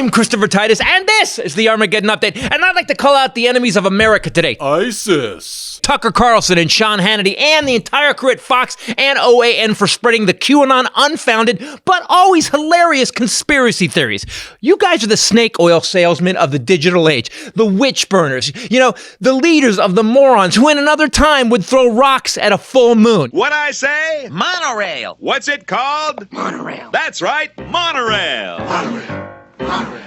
I'm Christopher Titus, and this is the Armageddon Update. And I'd like to call out the enemies of America today. ISIS. Tucker Carlson and Sean Hannity and the entire crew at Fox and OAN for spreading the QAnon unfounded but always hilarious conspiracy theories. You guys are the snake oil salesmen of the digital age, the witch burners, the leaders of the morons who in another time would throw rocks at a full moon. What I say? Monorail. What's it called? Monorail. That's right, monorail. Monorail. Monorail.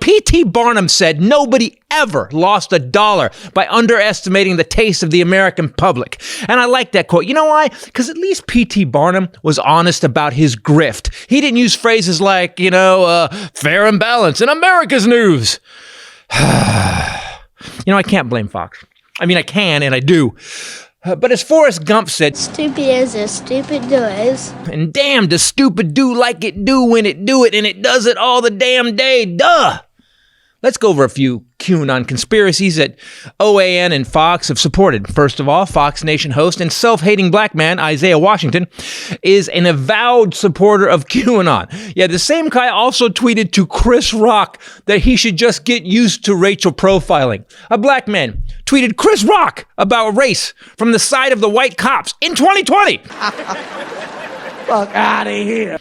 P.T. Barnum said nobody ever lost $1 by underestimating the taste of the American public. And I like that quote. You know why? Because at least P.T. Barnum was honest about his grift. He didn't use phrases like, fair and balanced in America's news. I can't blame Fox. I mean, I can and I do. But as Forrest Gump said, stupid is as stupid does. And damn, does stupid do like it do when it do it, and it does it all the damn day. Duh! Let's go over a few QAnon conspiracies that OAN and Fox have supported. First of all, Fox Nation host and self-hating black man Isaiah Washington is an avowed supporter of QAnon. Yeah, the same guy also tweeted to Chris Rock that he should just get used to racial profiling. A black man tweeted Chris Rock about race from the side of the white cops in 2020. Fuck out of here.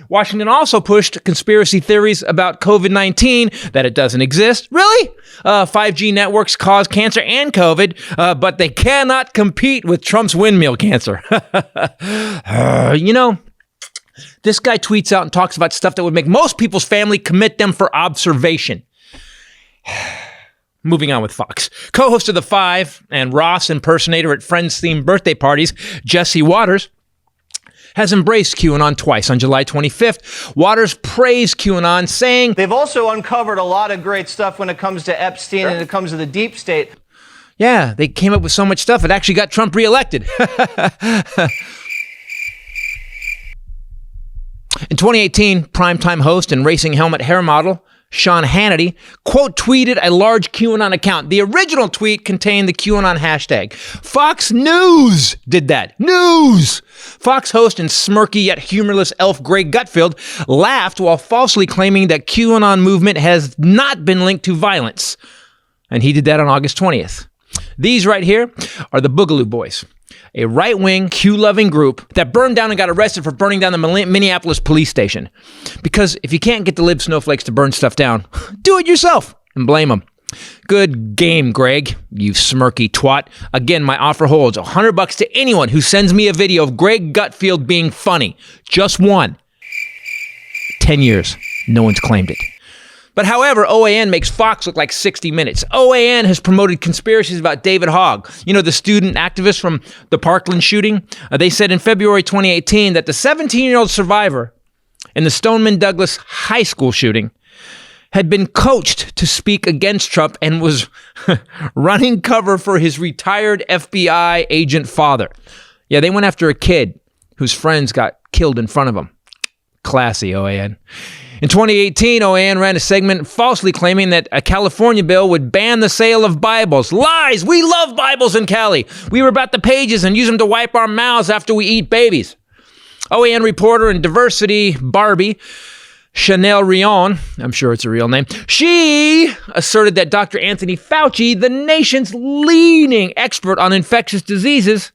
Washington also pushed conspiracy theories about COVID-19, that it doesn't exist. Really? 5G networks cause cancer and COVID, but they cannot compete with Trump's windmill cancer. This guy tweets out and talks about stuff that would make most people's family commit them for observation. Moving on with Fox. Co-host of The Five and Ross impersonator at Friends-themed birthday parties, Jesse Waters, has embraced QAnon twice. On July 25th, Waters praised QAnon, saying, they've also uncovered a lot of great stuff when it comes to Epstein and it comes to the deep state. Yeah, they came up with so much stuff, it actually got Trump reelected. In 2018, primetime host and racing helmet hair model Sean Hannity, quote, tweeted a large QAnon account. The original tweet contained the QAnon hashtag. Fox News did that. News! Fox host and smirky yet humorless elf Greg Gutfeld laughed while falsely claiming that QAnon movement has not been linked to violence. And he did that on August 20th. These right here are the Boogaloo Boys, a right-wing, Q-loving group that burned down and got arrested for burning down the Minneapolis police station. Because if you can't get the lib snowflakes to burn stuff down, do it yourself and blame them. Good game, Greg, you smirky twat. Again, my offer holds $100 to anyone who sends me a video of Greg Gutfeld being funny. Just one. 10 years. No one's claimed it. But however, OAN makes Fox look like 60 Minutes. OAN has promoted conspiracies about David Hogg, the student activist from the Parkland shooting. They said in February 2018 that the 17-year-old survivor in the Stoneman Douglas High School shooting had been coached to speak against Trump and was running cover for his retired FBI agent father. Yeah, they went after a kid whose friends got killed in front of him. Classy, OAN. In 2018, OAN ran a segment falsely claiming that a California bill would ban the sale of Bibles. Lies! We love Bibles in Cali. We were about the pages and use them to wipe our mouths after we eat babies. OAN reporter and diversity Barbie Chanel Rion, I'm sure it's a real name, she asserted that Dr. Anthony Fauci, the nation's leading expert on infectious diseases,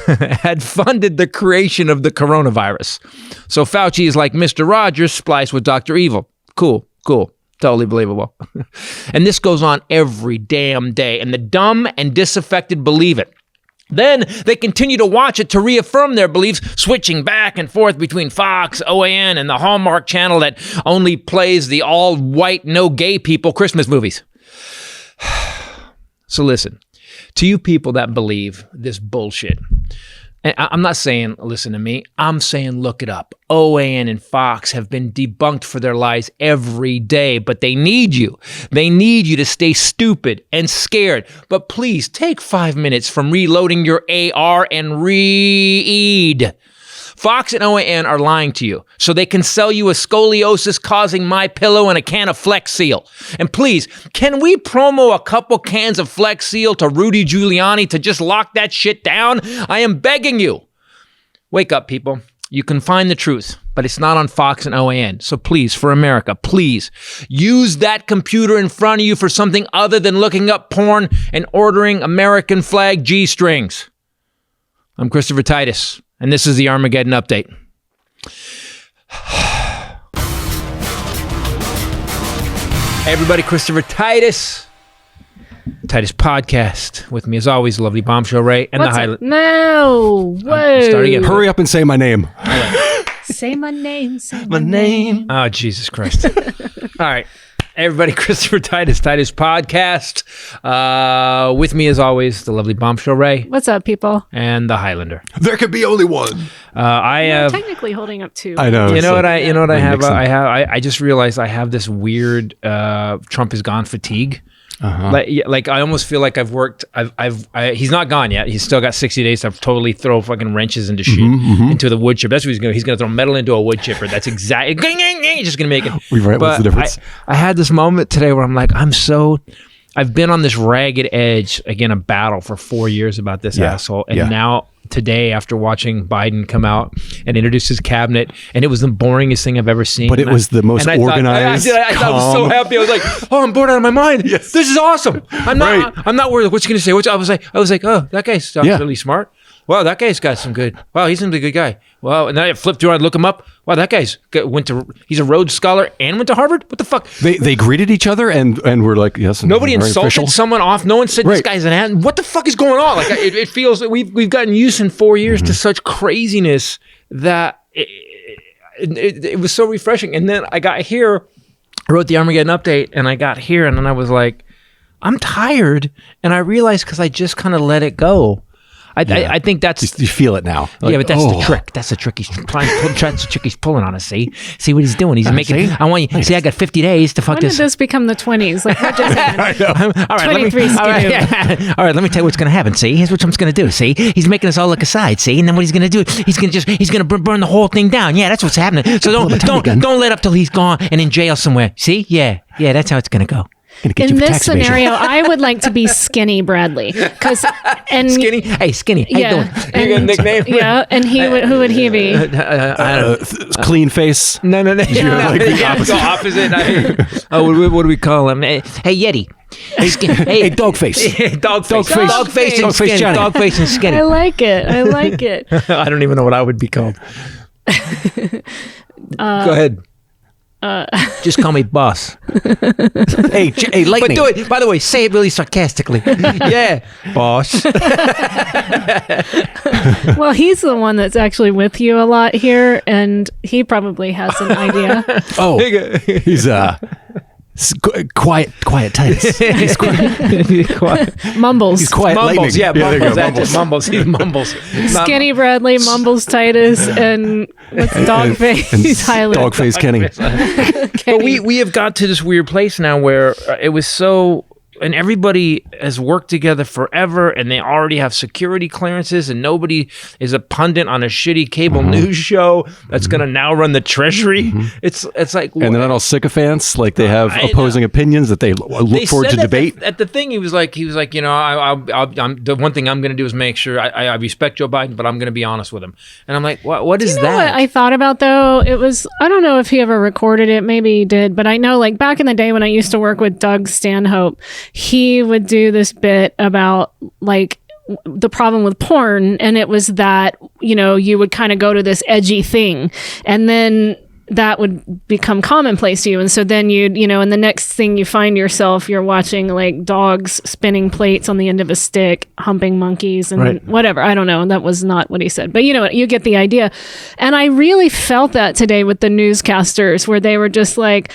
had funded the creation of the coronavirus. So Fauci is like Mr. Rogers spliced with Dr. Evil. Cool. Totally believable. And this goes on every damn day, and the dumb and disaffected believe it. Then they continue to watch it to reaffirm their beliefs, switching back and forth between Fox, OAN, and the Hallmark Channel that only plays the all-white, no-gay people Christmas movies. So listen, to you people that believe this bullshit, and I'm not saying listen to me, I'm saying look it up. OAN and Fox have been debunked for their lies every day, but they need you. They need you to stay stupid and scared. But please take 5 minutes from reloading your AR and read. Fox and OAN are lying to you so they can sell you a scoliosis-causing MyPillow and a can of Flex Seal. And please, can we promo a couple cans of Flex Seal to Rudy Giuliani to just lock that shit down? I am begging you. Wake up, people. You can find the truth, but but it's not on Fox and OAN. So please, for America, please use that computer in front of you for something other than looking up porn and ordering American flag G-strings. I'm Christopher Titus, and this is the Armageddon Update. Hey everybody, Christopher Titus. Titus Podcast. With me as always, the lovely Bombshell Ray and What's the up? Hylinder. No. Whoa. Start again. Hurry up and say my name. Say my name. Say my name. Oh, Jesus Christ. All right. Everybody, Christopher Titus, Titus Podcast. With me as always, the lovely Bombshell Ray What's up, people? and the Hylinder. There could be only one. I You're have... technically holding up two. I know. You it's know what like- I like have? Nixon. I just realized I have this weird Trump is gone fatigue. Like I almost feel like I've worked. He's not gone yet. He's still got 60 days to totally throw fucking wrenches into shit into the wood chipper. That's what he's going. He's going to throw metal into a wood chipper. That's exactly. He's just going to make it. What's the difference? I had this moment today where I'm like, I've been on this ragged edge again, a battle for 4 years about this asshole, and now today, after watching Biden come out and introduce his cabinet, and it was the boringest thing I've ever seen. But it was the most organized. I thought I was so calm. happy. I was like, "Oh, I'm bored out of my mind. Yes. This is awesome. I'm not worried. What's he gonna say? I was like, oh, that guy sounds really smart. Wow, that guy's got some good. Wow, he seems like a good guy. Wow, and then I flipped through and look him up. Wow, that guy's he's a Rhodes Scholar and went to Harvard. What the fuck? They greeted each other and were like, yes. Nobody very insulted official. someone off. No one said this Right. guy's an ad. What the fuck is going on? Like it feels that we've gotten used in 4 years to such craziness that it was so refreshing. And then I got here, I wrote the Armageddon Update, and I got here, and then I was like, I'm tired, and I realized because I just kind of let it go. I think that's You feel it now. yeah, but that's the trick. That's the trick. That's the trick he's pulling on us. See what he's doing. He's making. see? I want you. See, I got 50 days to fuck When did this. this become the 20s? Like, what just happened? All right, 23 all right, skidoo. all right, let me tell you what's going to happen. See, here's what Trump's going to do. See, he's making us all look aside. See, and then what he's going to do? He's going to burn the whole thing down. Yeah, that's what's happening. So don't let up till he's gone and in jail somewhere. See, yeah, that's how it's going to go. Gonna get you In for this tax evasion. scenario, I would like to be Skinny Bradley. Skinny. Hey, Skinny. How you doing? You got a and- nickname? Yeah, and who would he be? I don't know. Clean face. No. like the Yeah, opposite. go opposite. What do we call him? Hey, Yeti. Hey, Dog face. Dogface. Dogface and Skinny. Johnny. Dogface and Skinny. I like it. I don't even know what I would be called. Go ahead. Just call me boss. hey, But lightning. do it. By the way, say it really sarcastically. Yeah, boss. Well, he's the one that's actually with you a lot here, and he probably has an idea. Oh, he's quiet Titus. He's quiet. Mumbles. He's quiet. Mumbles. lightning. Yeah, there you mumbles. go, That's it. Mumbles. He's mumbles. Not- Skinny Bradley, Mumbles Titus, and what's Dogface Hylinder. Dog face Kenny. But we have got to this weird place now where it was so, and everybody has worked together forever, and they already have security clearances, and nobody is a pundit on a shitty cable news show that's going to now run the Treasury. It's like, And they're not all sycophants. Like they have I opposing opinions that they look forward to said debate. at the thing. He was like, you know, I'm the one thing I'm going to do is make sure I respect Joe Biden, but I'm going to be honest with him. And I'm like, what is You know that? what I thought about though? It was, I don't know if he ever recorded it, maybe he did, but I know like back in the day when I used to work with Doug Stanhope, he would do this bit about like the problem with porn, and it was that, you know, you would kind of go to this edgy thing and then that would become commonplace to you. And so then you'd, you know, and the next thing you find yourself, you're watching like dogs spinning plates on the end of a stick, humping monkeys and Right. whatever. I don't know. That was not what he said, but you know, you get the idea. And I really felt that today with the newscasters where they were just like,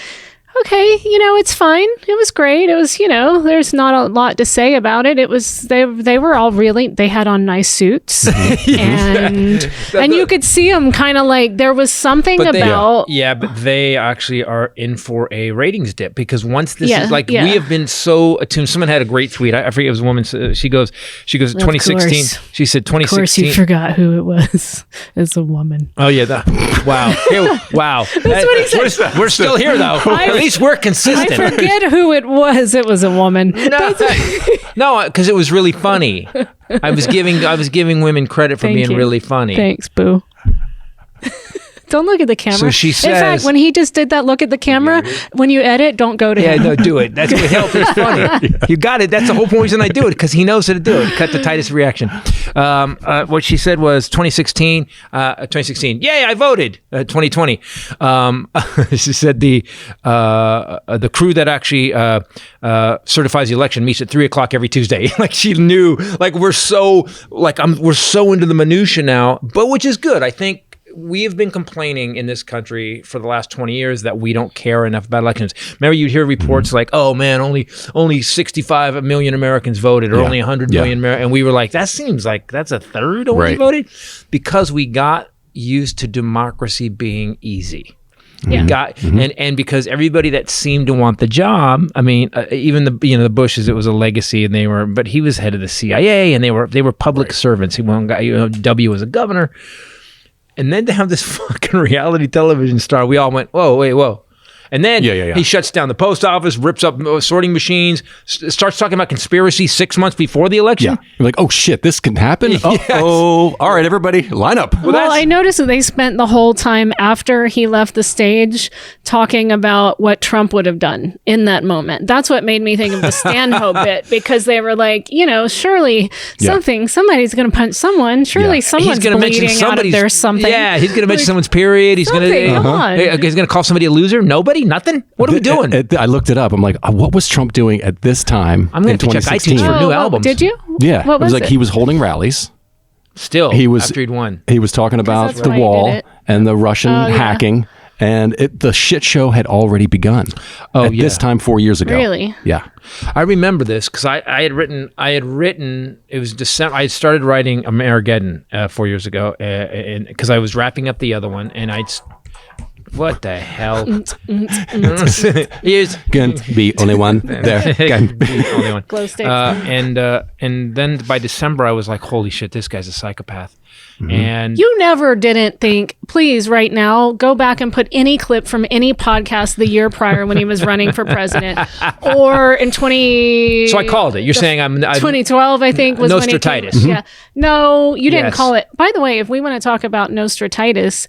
okay, you know, it's fine. It was great. It was, you know, there's not a lot to say about it. It was, they were all really, they had on nice suits and you could see them kind of like, there was something But about, but they actually are in for a ratings dip because once this is like, yeah. we have been so attuned. Someone had a great tweet. I forget, it was a woman. She goes 2016. course. She said of course 2016. you forgot who it was. It's a woman. Oh yeah, wow. Wow. That's what he said. We're still here though. At least we're consistent. I forget who it was. It was a woman. No, because it was really funny. I was giving women credit for Thank being you. really funny. Thanks, boo. Don't look at the camera. So she In says- fact, when he just did that look at the camera, when you edit, don't go to Yeah, him. no, do it. That's what helps. It's funny. You got it. That's the whole reason I do it, because he knows how to do it. Cut the Titus reaction. What she said was 2016. Yay, I voted. 2020. She said the crew that actually certifies the election meets at 3:00 every Tuesday. Like she knew. Like we're so into the minutia now, but which is good. I think. We have been complaining in this country for the last 20 years that we don't care enough about elections. Remember, you'd hear reports like, "Oh man, only 65 million Americans voted, or only 100 million," and we were like, "That seems like that's a third only voted," because we got used to democracy being easy. Yeah. And because everybody that seemed to want the job, I mean, even the Bushes, it was a legacy, but he was head of the CIA, and they were public servants. He W was a governor. And then to have this fucking reality television star, we all went, whoa, wait, whoa. And then he shuts down the post office, rips up sorting machines, starts talking about conspiracy 6 months before the election. Yeah. You're like, oh shit, this can happen? Yes. Oh, all right, everybody, line up. Well, I noticed that they spent the whole time after he left the stage talking about what Trump would have done in that moment. That's what made me think of the Stanhope bit, because they were like, surely somebody's going to punch someone. Surely someone's bleeding out of there something. Yeah, he's going to mention someone's period. He's going to call somebody a loser. Nobody? Nothing? What are we doing? I looked it up. I'm like, what was Trump doing at this time I'm going to check iTunes for new albums. Did you? Yeah. What was it? He was holding rallies. Still, after he'd won. He was talking about the why he wall did it. and the Russian hacking. And the shit show had already begun. At this time 4 years ago. Really? Yeah. I remember this because I had written. It was December. I had started writing Armageddon 4 years ago, and because I was wrapping up the other one, and what the hell? Here's Can be only one. There. Can be. only one. Glow sticks. And then by December, I was like, holy shit, this guy's a psychopath. And You never didn't think, please, right now, go back and put any clip from any podcast the year prior when he was running for president, or in 20. so I called it. You're saying I'm 2012, I think, was when he Nostratitis. came. Yeah. No, you didn't Yes. call it. By the way, if we want to talk about Nostratitis,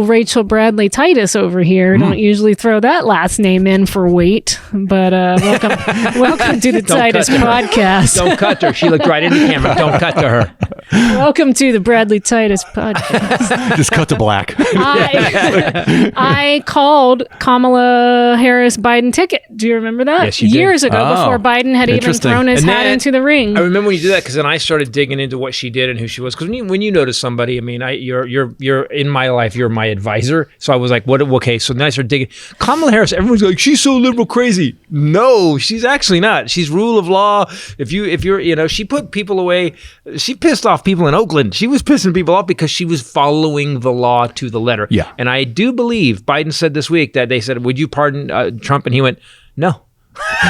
Rachel Bradley Titus over here don't usually throw that last name in for weight. But welcome to the Titus cut to her. Podcast. Don't cut her. She looked right in the camera. Don't cut to her. Welcome to the Bradley Titus Podcast. Just cut to black. I called Kamala Harris Biden ticket. Do you remember that? Yes, you did. Years ago, Oh, before Biden had even interesting. thrown his And hat then- into the ring. I remember when you did that because then I started digging into what she did and who she was. Because when you notice somebody, I mean, you're in my life, you're my advisor. So I was like, what? Okay, so then I started digging. Kamala Harris, everyone's like, she's so liberal crazy. No, she's actually not. She's rule of law. If you're, she put people away. She pissed off people in Oakland. She was pissing people off because she was following the law to the letter. Yeah. And I do believe Biden said this week that they said, would you pardon Trump? And he went, no.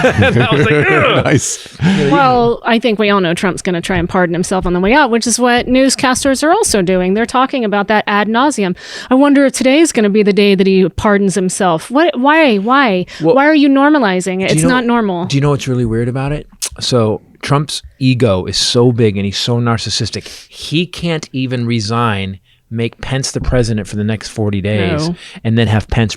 And I was like, ugh. Nice. Well, I think we all know Trump's going to try and pardon himself on the way out, which is what newscasters are also doing. They're talking about that ad nauseum. I wonder if today is going to be the day that he pardons himself. What? Why? Well, Why are you normalizing it? It's not normal. Do you know what's really weird about it? So Trump's ego is so big and he's so narcissistic. He can't even resign, make Pence the president for the next 40 days, No. and then have Pence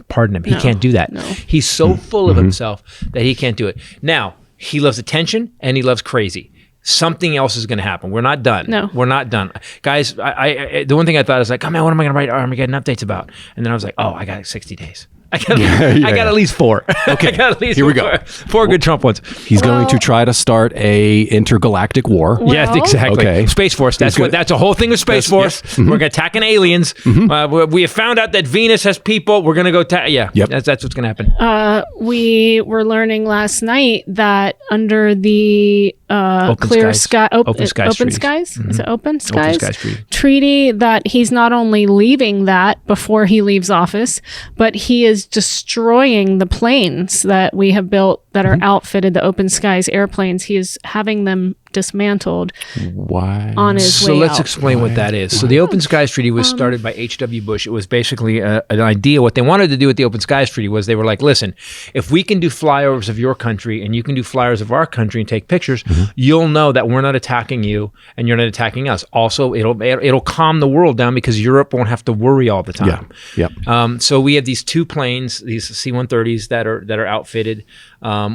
pardon him. He can't do that. No. He's so full of himself that he can't do it. Now, he loves attention and he loves crazy. Something else is going to happen. We're not done. No. We're not done. Guys, I the one thing I thought is like, oh man, what am I going to write Armageddon updates about? And then I was like, oh, I got 60 days. I got at least 4. Okay, I got at least Here we go. 4 good Trump ones. He's going to try to start a intergalactic war. Yes, exactly. Okay. Space Force. That's good. That's a whole thing with Space Force. We're attacking aliens. We have found out that Venus has people. We're gonna go. Yep. That's what's gonna happen. We were learning last night that under the Open clear skies. sky, Open skies open treaties. skies, is it open skies? Skies treaty. Treaty, that he's not only leaving that before he leaves office, but he is destroying the planes that we have built that are outfitted, the open skies airplanes. He is having them dismantled Why? on his way So let's out. explain what that is. So the Open Skies Treaty was started by H.W. Bush. It was basically an idea. What they wanted to do with the Open Skies Treaty was they were like, listen, if we can do flyovers of your country and you can do flyovers of our country and take pictures, you'll know that we're not attacking you and you're not attacking us. Also, it'll calm the world down because Europe won't have to worry all the time. Yeah. So we have these two planes, these C-130s that are outfitted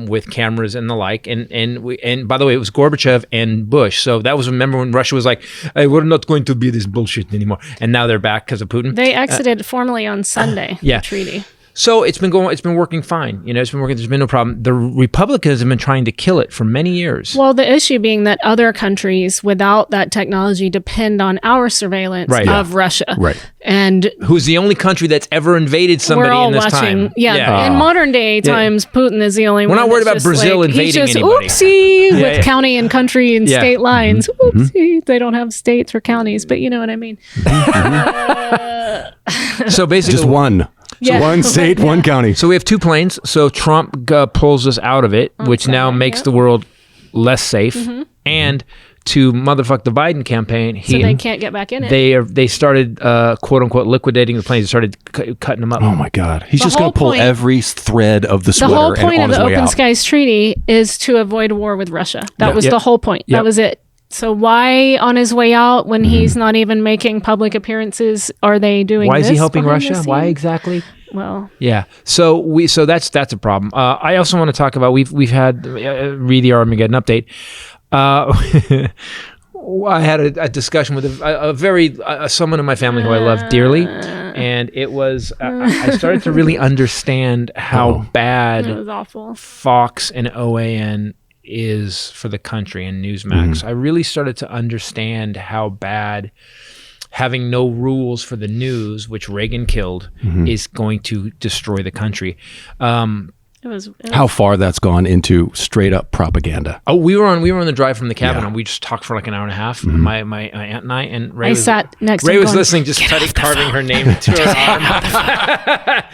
with cameras and the like. And by the way, it was Gorbachev and Bush. So that was, remember when Russia was like, hey, we're not going to be this bullshit anymore. And now they're back because of Putin. They exited formally on Sunday, yeah. the treaty. So it's been working fine. You know, it's been working. There's been no problem. The Republicans have been trying to kill it for many years. Well, the issue being that other countries without that technology depend on our surveillance of Russia. Right. And who's the only country that's ever invaded somebody we're all in this watching. time? Yeah. In modern day times, Putin is the only one. We're not worried that's about just Brazil like, invading he's just, anybody. Oopsie, with county and country and state lines. Mm-hmm. Oopsie. They don't have states or counties, but you know what I mean. So basically, Just one. Yeah. One state, one county. So we have two planes. So Trump pulls us out of it, which now makes the world less safe. And to motherfuck the Biden campaign, So they can't get back in it. they started quote unquote liquidating the planes. They started cutting them up. Oh my God. He's The just going to whole pull point- every thread of the The sweater whole and point on of his the way Open out. Skies Treaty is to avoid war with Russia. That was Yep. the whole point. Yep. That was it. So why on his way out, when he's not even making public appeares, are they doing Why is he this helping behind the Russia? Why scenes? exactly? Well, Yeah. So that's a problem. I also want to talk about we've had read the Armageddon update. I had a discussion with someone in my family who I love dearly, and it was I started to really understand how bad it was awful. Fox and OAN is for the country and Newsmax. I really started to understand how bad having no rules for the news, which Reagan killed, is going to destroy the country. It was How far that's gone into straight up propaganda. Oh, we were on the drive from the cabin, Yeah. and we just talked for like an hour and a half. My aunt and I, and Ray I was, sat next to Ray him was going, listening, just carving her name into her arm.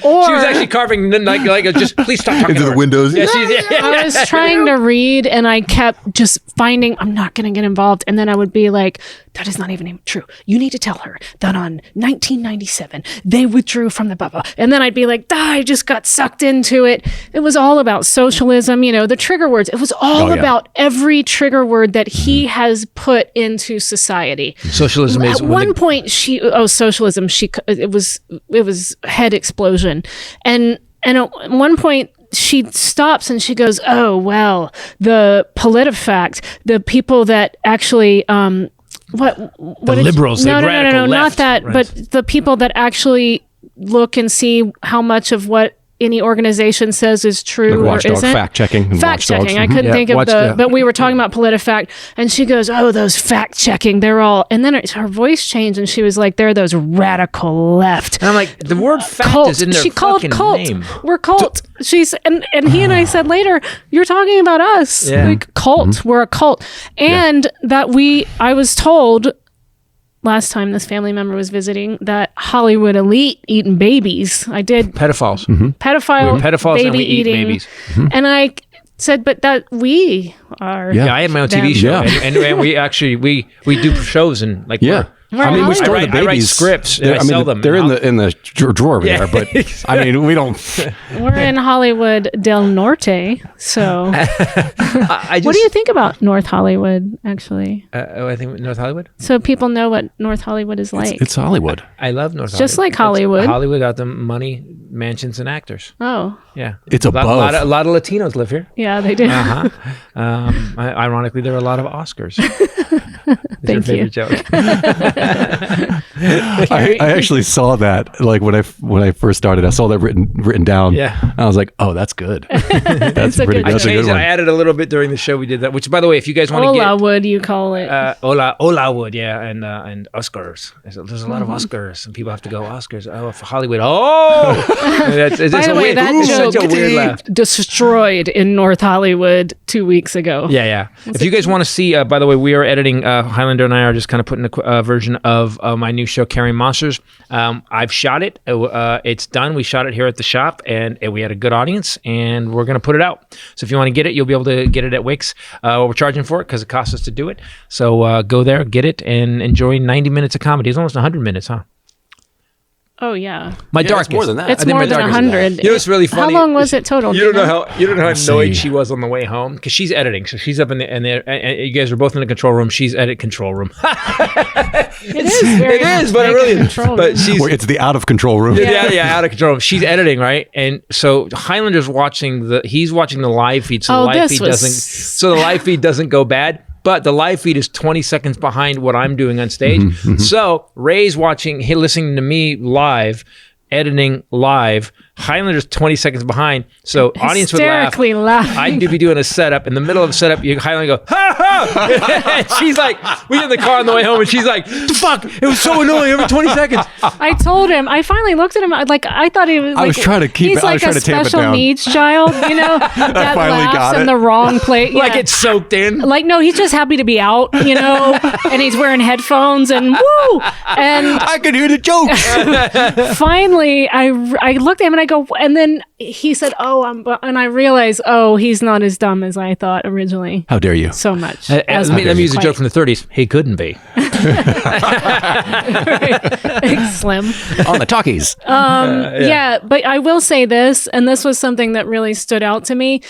Or She was actually carving like just please stop talking Into to the her. windows. Yeah, I was trying to read and I kept just finding, I'm not going to get involved. And then I would be like, that is not even true. You need to tell her that on 1997, they withdrew from the blah, blah. And then I'd be like, I just got sucked into it. It was all about socialism, the trigger words. It was all about every trigger word that he has put into society. Socialism is At one point, socialism. It was head explosion, and at one point she stops and she goes, "Oh well, the PolitiFact, the people that actually the liberals, the no, radical not left, that, right. but the people that actually look and see how much of what any organization says is true Like or Watchdog, isn't. fact checking. Fact checking. I couldn't Yeah, think of Watchdog. but we were talking about PolitiFact, and she goes, "Oh, those fact checking, they're all." And then her voice changed, and she was like, "They're those radical left." And I'm like, the word fact Cult. is in their She called fucking cult. name. We're cult. She's and he and I said later, "You're talking about us, Yeah. like cult. We're a cult," and that I was told. Last time this family member was visiting, that Hollywood elite eating babies. I did Pedophiles. pedophile We're pedophiles baby and we eat eating, babies. and I said, but that we are. Yeah, I had my own TV them. show, Yeah. and we actually we do shows and like Yeah. We're we in store Hollywood. the I write babies. scripts and I sell them. They're in the drawer over Yeah. there, but I mean, we don't. We're in Hollywood del Norte, so I just, what do you think about North Hollywood? Actually, I think North Hollywood. so people know what North Hollywood is like. It's Hollywood. I love North Hollywood. Just like Hollywood. Hollywood got the money, mansions, and actors. Oh, Yeah, It's a above. lot of Latinos live here. yeah, they do. Ironically, there are a lot of Oscars. Thank you. Joke. I actually saw that like when I first started. I saw that written down. Yeah. And I was like, oh, that's good. That's a pretty. good That's a Changed good it. one. I added a little bit during the show. We did that. Which, by the way, if you guys want to get Ola would you call it? Ola would, yeah, and Oscars. There's a lot of Oscars, and people have to go Oscars. Oh, for Hollywood. Oh, it's By the a way, weird, that it's such joke a weird laugh. destroyed in North Hollywood 2 weeks ago. Yeah. If you guys want to see, by the way, we are editing. Hylinder and I are just kind of putting a version of my new show, Carrying Monsters. I've shot it. It's done. We shot it here at the shop, and we had a good audience, and we're going to put it out. So if you want to get it, you'll be able to get it at Wix. We're charging for it because it costs us to do it. So go there, get it, and enjoy 90 minutes of comedy. It's almost 100 minutes, huh? Oh yeah, My Yeah, darkest. it's more than that. it's I think more my than darkest- 100. You know what's really funny? How long was it total? You don't know how annoyed see. she was on the way home because she's editing. So she's up in the and you guys are both in the control room. She's edit control room. It is. Very It is, but it really is. controlled. But she's Well, it's the out of control room. yeah, out of control. She's editing, right? And so Hylinder's watching he's watching the live feed, so Oh, the live this feed was- doesn't go bad. But the live feed is 20 seconds behind what I'm doing on stage. So Ray's listening to me live, editing live. Hylinder's 20 seconds behind, so audience would laugh. Hysterically laughing. I'd be doing a setup. In the middle of a setup, Hylinder go, ha ha! And she's like, we in the car on the way home, and she's like, the fuck? It was so annoying every 20 seconds. I told him. I finally looked at him. Like I thought he was. Like, was trying to keep He's it- I like was trying a to tamp it special down. needs child, that finally laughs got in it. the wrong place. Like Yeah. it's soaked in. Like no, he's just happy to be out, and he's wearing headphones and woo. And I could hear the jokes. finally, I looked at him and I go, and then he said, "Oh, and I realized, oh, he's not as dumb as I thought originally." How dare you? So much. Let as me use a quite- joke from the 30s. He couldn't be. Slim. On the talkies. Yeah, but I will say this, and this was something that really stood out to me.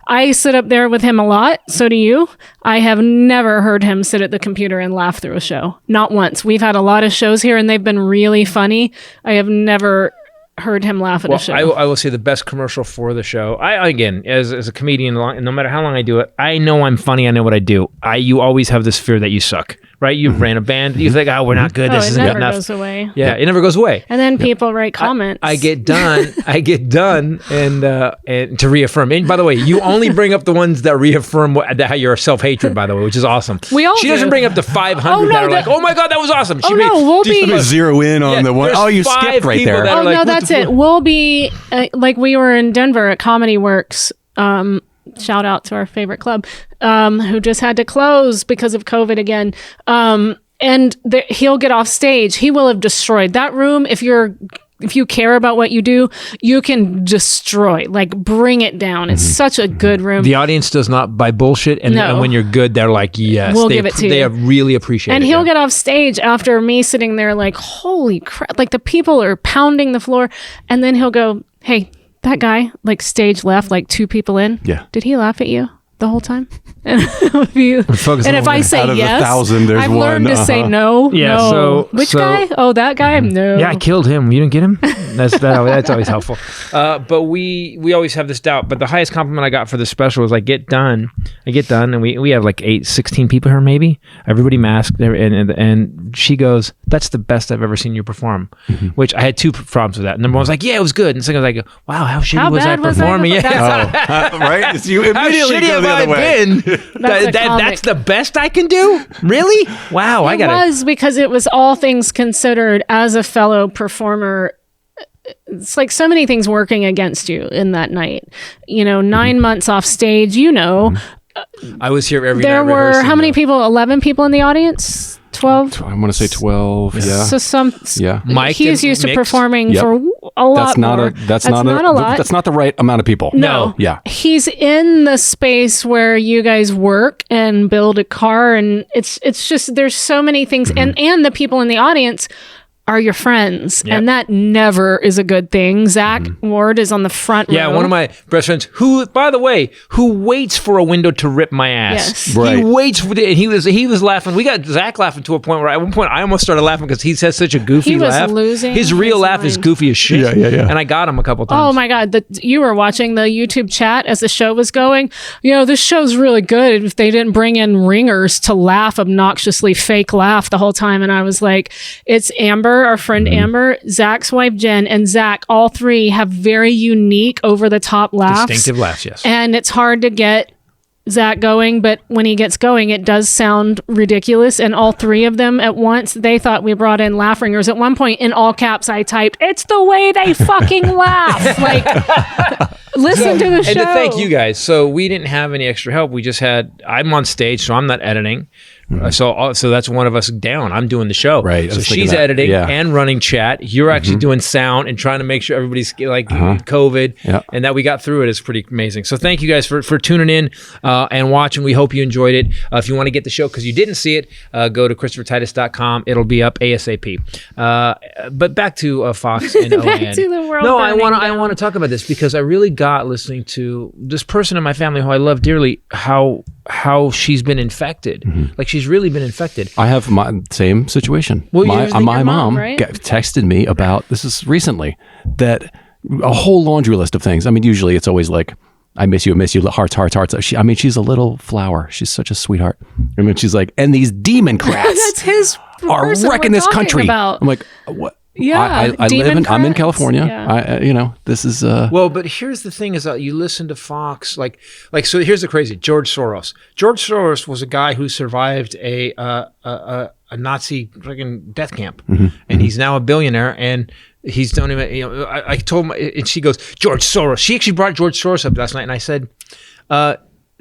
I sit up there with him a lot. So do you. I have never heard him sit at the computer and laugh through a show. Not once. We've had a lot of shows here, and they've been really funny. I have never heard him laugh at a show. I will say the best commercial for the show. Again, as a comedian, no matter how long I do it, I know I'm funny. I know what I do. You always have this fear that you suck, right? You ran a band. You think, oh, we're not good. This it isn't good never enough. goes away. Yeah, it never goes away. And then people write comments. I get done, and to reaffirm. And by the way, you only bring up the ones that reaffirm your self-hatred, by the way, which is awesome. We all She do. doesn't bring up the 500 that are like, oh my God, that was awesome. She we'll be. Let me zero in on the one. there's Oh, you 5 skipped right people there. that are Oh like, no, what that's the it. fuck? We'll be like we were in Denver at Comedy Works. Shout out to our favorite club, who just had to close because of COVID again. And he'll get off stage. He will have destroyed that room. If you care about what you do, you can destroy, like bring it down. It's such a good room. The audience does not buy bullshit, and when you're good, they're like, yes, We'll give it to they you. really appreciate And it. he'll get off stage after me sitting there like, holy crap, like the people are pounding the floor. And then he'll go, hey, that guy, like stage left, like 2 people in. Yeah. Did he laugh at you the whole time? And if I say Out of the yes, 1,000, there's I've learned one, to say uh-huh. no. Yeah, no. Which so- guy? Oh, that guy? No. Yeah, I killed him. You didn't get him? That's always helpful. But we always have this doubt. But the highest compliment I got for this special was I get done, and we have like 16 people here maybe. Everybody masked, and she goes, "That's the best I've ever seen you perform." Which I had 2 problems with that. Number one was like, "Yeah, it was good," and second was like, "Wow, how shitty How was I bad was I performing?" before? Yeah. Right? You How immediately shitty go have the I other way. been? That's a comic. That's the best I can do? Really? Wow, I It got it. was because it was all things considered as a fellow performer. It's like so many things working against you in that night. 9 months off stage, I was here every there night were rehearsing, how many though. people? 11 people in the audience? 12? I want to say 12. Yeah. So Yeah. Mike he's and used to mixed. performing Yep. for a lot That's not more. a. That's not a lot. That's not the right amount of people. No. Yeah. He's in the space where you guys work and build a car, and it's just there's so many things, and the people in the audience are your friends, Yep. and that never is a good thing. Zach Ward is on the front row. Yeah, one of my best friends, who, by the way, who waits for a window to rip my ass. Yes. Right. He waits for it, and he was laughing. We got Zach laughing to a point where at one point I almost started laughing because he says such a goofy He was laugh. losing His real his laugh is mind. goofy as shit. Yeah. And I got him a couple times. Oh my God! You were watching the YouTube chat as the show was going. This show's really good. If they didn't bring in ringers to laugh obnoxiously, fake laugh the whole time, and I was like, it's Amber, our friend Amber, Zach's wife Jen, and Zach. All 3 have very unique, over-the-top laughs. Distinctive laughs, yes. And it's hard to get Zach going, but when he gets going, it does sound ridiculous. And all 3 of them at once, they thought we brought in laugh ringers. At one point, in all caps, I typed, "It's the way they fucking laugh." Like, listen to the show. And to thank you guys. So we didn't have any extra help. We just had, I'm on stage, so I'm not editing. So that's one of us down. I'm doing the show. Right. I So was thinking she's that. editing Yeah. and running chat. You're actually doing sound and trying to make sure everybody's like COVID Yeah. and that we got through it is pretty amazing. So thank you guys for tuning in and watching. We hope you enjoyed it. If you want to get the show because you didn't see it, go to ChristopherTitus.com. It'll be up ASAP. But back to Fox and OAN. Back to the world No, I burning want down. to talk about this because I really got listening to this person in my family who I love dearly, how she's been infected. Like she's really been infected. I have my same situation. Well, my yours and my your mom, mom right? texted me about this is recently that a whole laundry list of things. I mean, usually it's always like, I miss you, hearts, hearts, hearts. She's a little flower. She's such a sweetheart. I mean, she's like, and these demon crats That's his are person wrecking we're this talking country. about. I'm like, what? Yeah, I live in, I'm in Democrats. California. Yeah. This is Well, but here's the thing: is that you listen to Fox, like. So here's the crazy: George Soros. George Soros was a guy who survived a Nazi freaking death camp, and he's now a billionaire. And he's don't even. You know, I told him, and she goes, George Soros. She actually brought George Soros up last night, and I said,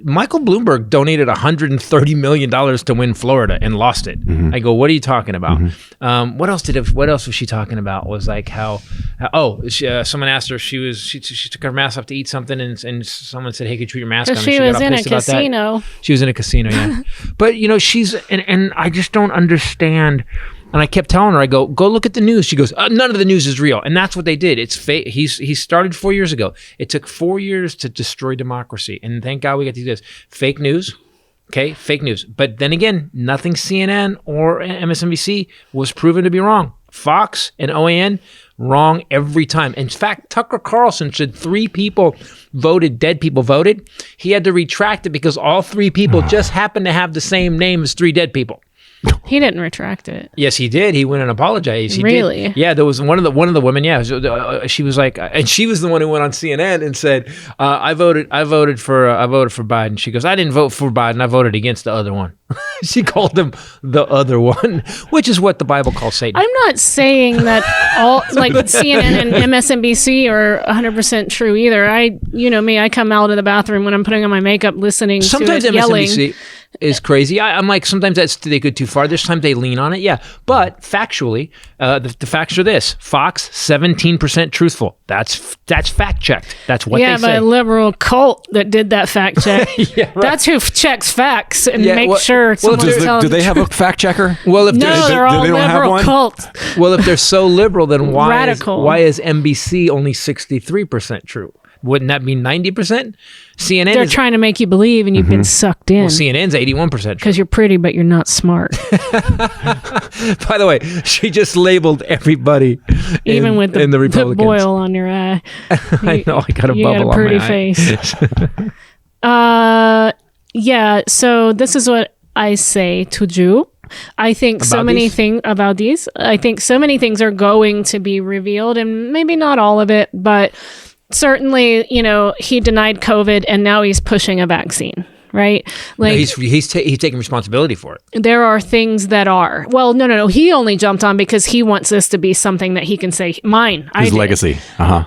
Michael Bloomberg donated $130 million to win Florida and lost it. I go, what are you talking about? What else was she talking about? Was like someone asked her, she took her mask off to eat something and someone said, hey, could you put your mask on? Because And she got was all in a pissed about that. casino. She was in a casino, yeah. But she's, and I just don't understand. And I kept telling her, I go look at the news. She goes, none of the news is real. And that's what they did. It's fake. He started 4 years ago. It took 4 years to destroy democracy. And thank God we got to do this. Fake news. Okay, fake news. But then again, nothing CNN or MSNBC was proven to be wrong. Fox and OAN, wrong every time. In fact, Tucker Carlson said 3 people voted, dead people voted. He had to retract it because all 3 people just happened to have the same name as 3 dead people. He didn't retract it. Yes, he did. He went and apologized. He Really? did. Yeah, there was one of the women. Yeah, she was like, and she was the one who went on CNN and said, "I voted for Biden." She goes, "I didn't vote for Biden. I voted against the other one." She called him the other one, which is what the Bible calls Satan. I'm not saying that all like CNN and MSNBC are 100% true either. I come out of the bathroom when I'm putting on my makeup, listening Sometimes to it, yelling. MSNBC is crazy. I'm like, sometimes they go too far. There's times they lean on it. Yeah. But factually, the facts are this: Fox, 17% truthful. That's fact checked. That's what Yeah, they but say. a liberal cult that did that fact check. Yeah, right. That's who checks facts and Yeah, makes well- sure well, someone's telling do they the have a fact checker? Well, if No, there's they're all they don't have liberal one? cults. Well, if they're so liberal, then why Radical. is NBC only 63% true? Wouldn't that be 90%? CNN They're is trying to make you believe, and you've been sucked in CNN's 81% true. because you're pretty, but you're not smart. By the way, she just labeled everybody Even with the Republicans. boil on your eye. I know, I got a You bubble got a pretty on my face. Yeah. So this is what I say to you. I think so About many these? things about these. I think so many things are going to be revealed, and maybe not all of it, but certainly, he denied COVID, and now he's pushing a vaccine. Right? Like He's taking responsibility for it. there are things that are. Well, no. He only jumped on because he wants this to be something that he can say, mine. I His did. legacy.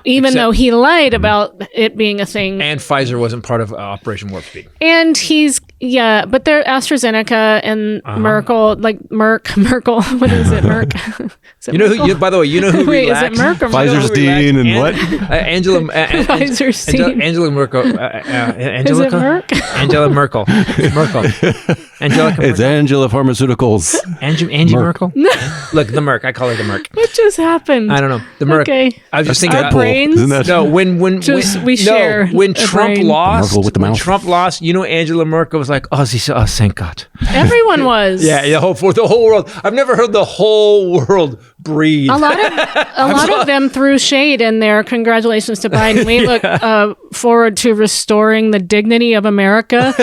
Even though he lied about it being a thing. And Pfizer wasn't part of Operation Warp Speed. And but they're AstraZeneca and Merkel, Merkel. What is it, Merck? Is it Merkel? By the way, you know who Wait, relaxed? is it Merck or Pfizer's Merkel? Dean and what? Angela. Pfizer's Dean. Angela Merkel. Is it Merck? Angela Merkel. Angelica It's Merkel. Angela Pharmaceuticals. Angie Merkel? Look, the Merc. I call her the Merc. What just happened? I don't know. The Merc. Okay. I was just That's thinking Our about brains? Isn't that No, when We share when a Trump brain. lost, Merkel with the mouth. Trump lost, Angela Merkel was like, oh, thank God. Everyone was. Yeah, the whole world. I've never heard the whole world breathe. A lot of them threw shade in there. Congratulations to Biden. We look forward to restoring the dignity of America.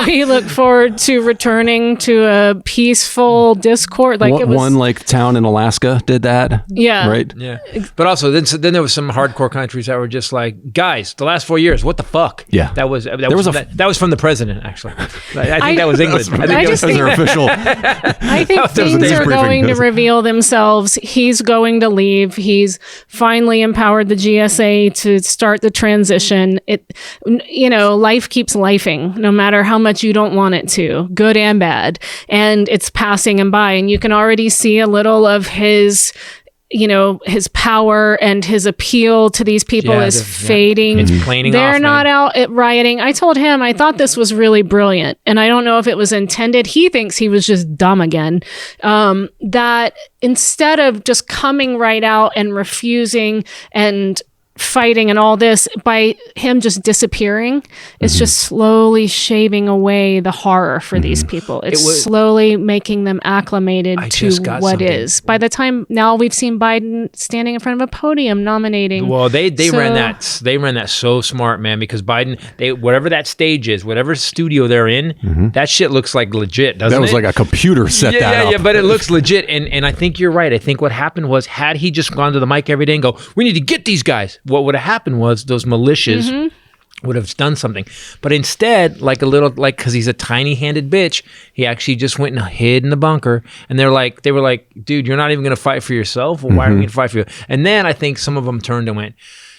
We look forward to returning to a peaceful discord. Like it was One town in Alaska did that. Yeah. Right? Yeah, but also then there was some hardcore countries that were just like, guys, the last 4 years, what the fuck? Yeah. that was was from the president actually. I think that was England. I think I that just was As their official. I think was the things news are briefing. going to reveal themselves. He's going to leave. He's finally empowered the GSA to start the transition. Life keeps lifing. along, no matter how much you don't want it to, good and bad. And it's passing him by. And you can already see a little of his, his power and his appeal to these people is fading. It's planing They're off, not man. out at rioting. I told him I thought this was really brilliant. And I don't know if it was intended. He thinks he was just dumb again. That instead of just coming right out and refusing and fighting and all this, by him just disappearing, it's just slowly shaving away the horror for these people. It's slowly making them acclimated to what is. By the time now we've seen Biden standing in front of a podium nominating. Well, they ran that so smart, man, because Biden, whatever that stage is, whatever studio they're in, that shit looks like legit, doesn't it? That was like a computer set that up. Yeah, but it looks legit. And I think you're right. I think what happened was, had he just gone to the mic every day and go, we need to get these guys, what would have happened was those militias would have done something. But instead, because he's a tiny-handed bitch, he actually just went and hid in the bunker. And they were like, dude, you're not even going to fight for yourself? Well, why are we going to fight for you? And then I think some of them turned and went,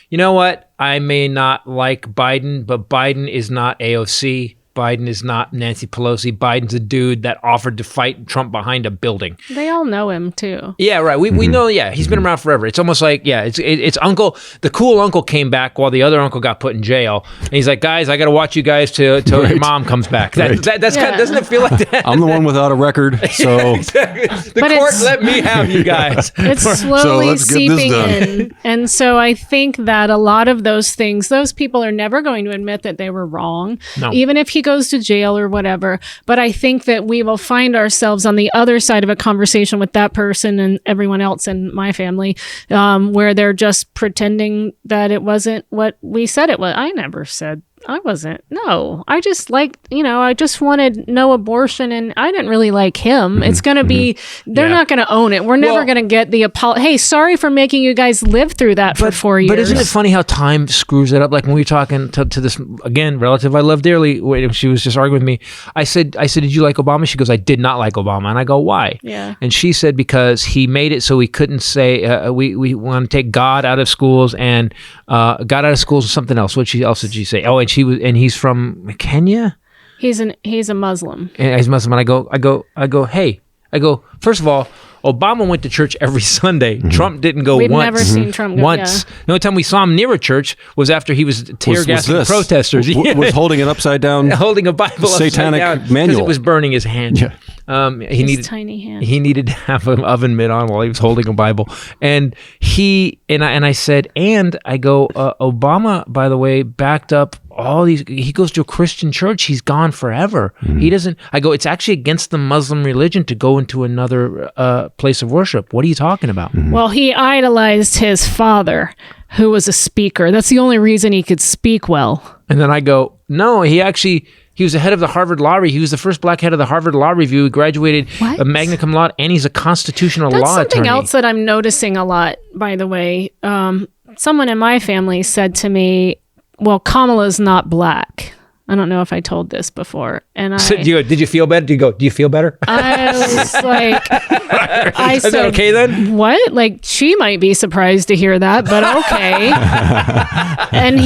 you know what? I may not like Biden, but Biden is not AOC. Biden is not Nancy Pelosi. Biden's a dude that offered to fight Trump behind a building. They all know him too. Yeah, right. We know. Yeah, he's been around forever. It's almost like it's uncle. The cool uncle came back while the other uncle got put in jail, and he's like, guys, I got to watch you guys till your mom comes back. That's kind of, doesn't it feel like that? I'm the one without a record, so the court let me have you guys. It's slowly seeping in, and so I think that a lot of those things, those people are never going to admit that they were wrong, even if he goes to jail or whatever. But I think that we will find ourselves on the other side of a conversation with that person and everyone else in my family, where they're just pretending that it wasn't what we said it was. I never said I wasn't. No, I just I just wanted no abortion, and I didn't really like him. It's going to be, they're not going to own it. We're never going to get the apology. Hey, sorry for making you guys live through that for 4 years. But isn't it funny how time screws it up? Like when we were talking to this, again, relative I love dearly, she was just arguing with me. I said, did you like Obama? She goes, I did not like Obama. And I go, why? Yeah. And she said, because he made it so we couldn't say, we want to take God out of schools and God out of schools or something else. What else did she say? Oh, and he's from Kenya. He's a Muslim. And he's Muslim. And I go, hey, first of all, Obama went to church every Sunday. Trump didn't go We've once. never seen Trump go once. The only time we saw him near a church was after he was tear gassing protesters. Was holding an upside down, holding a Bible satanic upside down, manual because it was burning his hand. Yeah. His tiny hand. He needed to have an oven mitt on while he was holding a Bible. And I said, Obama, by the way, backed up all these. He goes to a Christian church. He's gone forever. He doesn't. It's actually against the Muslim religion to go into another place of worship. What are you talking about? Well, he idolized his father, who was a speaker. That's the only reason he could speak well. And then I go, no, he was the head of the Harvard Law Review. He was the first black head of the Harvard Law Review. He graduated a magna cum laude, and he's a constitutional law attorney. That's something else that I'm noticing a lot, by the way. Someone in my family said to me, well, Kamala's not black. I don't know if I told this before. And did you feel better? Do you feel better? I was like, Is that okay then? What? Like, she might be surprised to hear that, but okay. And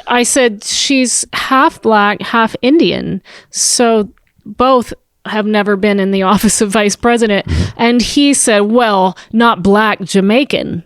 I said, she's half black, half Indian. So both have never been in the office of vice president. And he said, well, not black, Jamaican.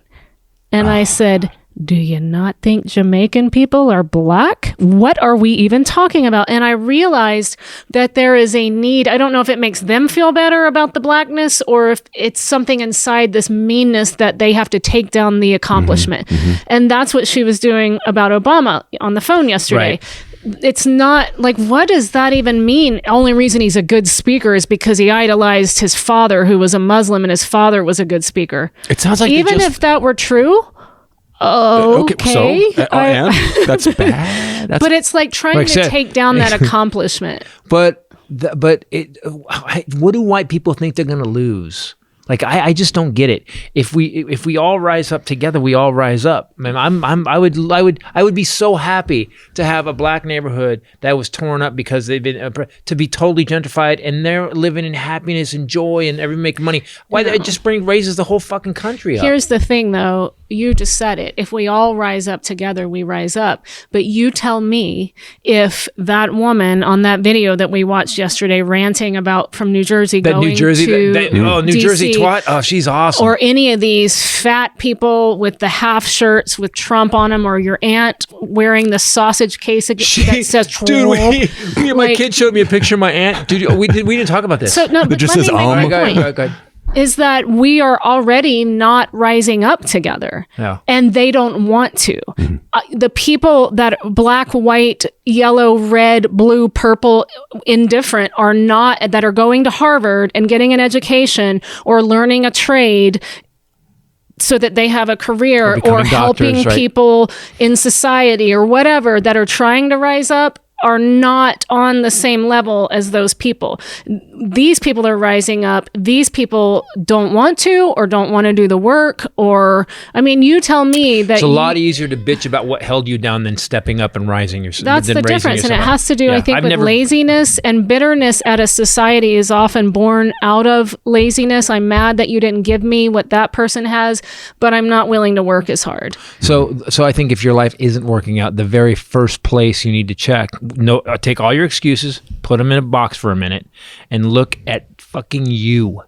And I said, do you not think Jamaican people are black? What are we even talking about? And I realized that there is a need. I don't know if it makes them feel better about the blackness or if it's something inside this meanness that they have to take down the accomplishment. And that's what she was doing about Obama on the phone yesterday. Right. It's not like, what does that even mean? Only reason he's a good speaker is because he idolized his father, who was a Muslim, and his father was a good speaker. It sounds like even if that were true. Okay. And that's bad. But it's like trying to take down that accomplishment. But what do white people think they're going to lose? Like I just don't get it. If we all rise up together, we all rise up. Man, I would be so happy to have a black neighborhood that was torn up because they've been to be totally gentrified and they're living in happiness and joy and everyone making money. Why that just raises the whole fucking country up. Here's the thing, though. you just said it. If we all rise up together, we rise up. But you tell me if that woman on that video that we watched yesterday ranting about from New Jersey That going New Jersey, to New DC, Jersey twat. Oh, she's awesome. or any of these fat people with the half shirts with Trump on them, or your aunt wearing the sausage case that says Trump. Dude, my kid showed me a picture of my aunt. Dude, we didn't talk about this. So no, but just let says me make my point. Go ahead. Is that we are already not rising up together, Yeah. and they don't want to. The people that black, white, yellow, red, blue, purple, indifferent are not, that are going to Harvard and getting an education or learning a trade so that they have a career, or becoming helping doctors, right? people in society or whatever, that are trying to rise up, are not on the same level as those people. These people are rising up. These people don't want to, or don't want to do the work, or, I mean, you tell me that It's a lot easier to bitch about what held you down than stepping up and rising yourself. that's the difference. And it has to do, I think, with laziness and bitterness at a society is often born out of laziness. I'm mad that you didn't give me what that person has, but I'm not willing to work as hard. So I think if your life isn't working out, the very first place you need to check, take all your excuses, put them in a box for a minute, and look at fucking you.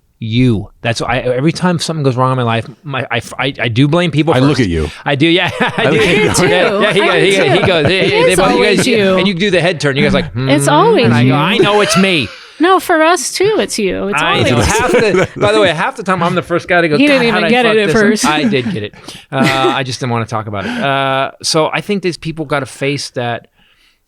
That's why every time something goes wrong in my life, I do blame people. I first. look at you. I do, yeah. I do. Me too. Yeah, he goes. It's always you. And you do the head turn. You guys like, It's always and I you. go, I know it's me. No, for us too, it's you. It's I always know. By the way, half the time I'm the first guy to go. He didn't "God, even how'd I get fuck it at this up?" first. I did get it. I just didn't want to talk about it. So I think these people got to face that.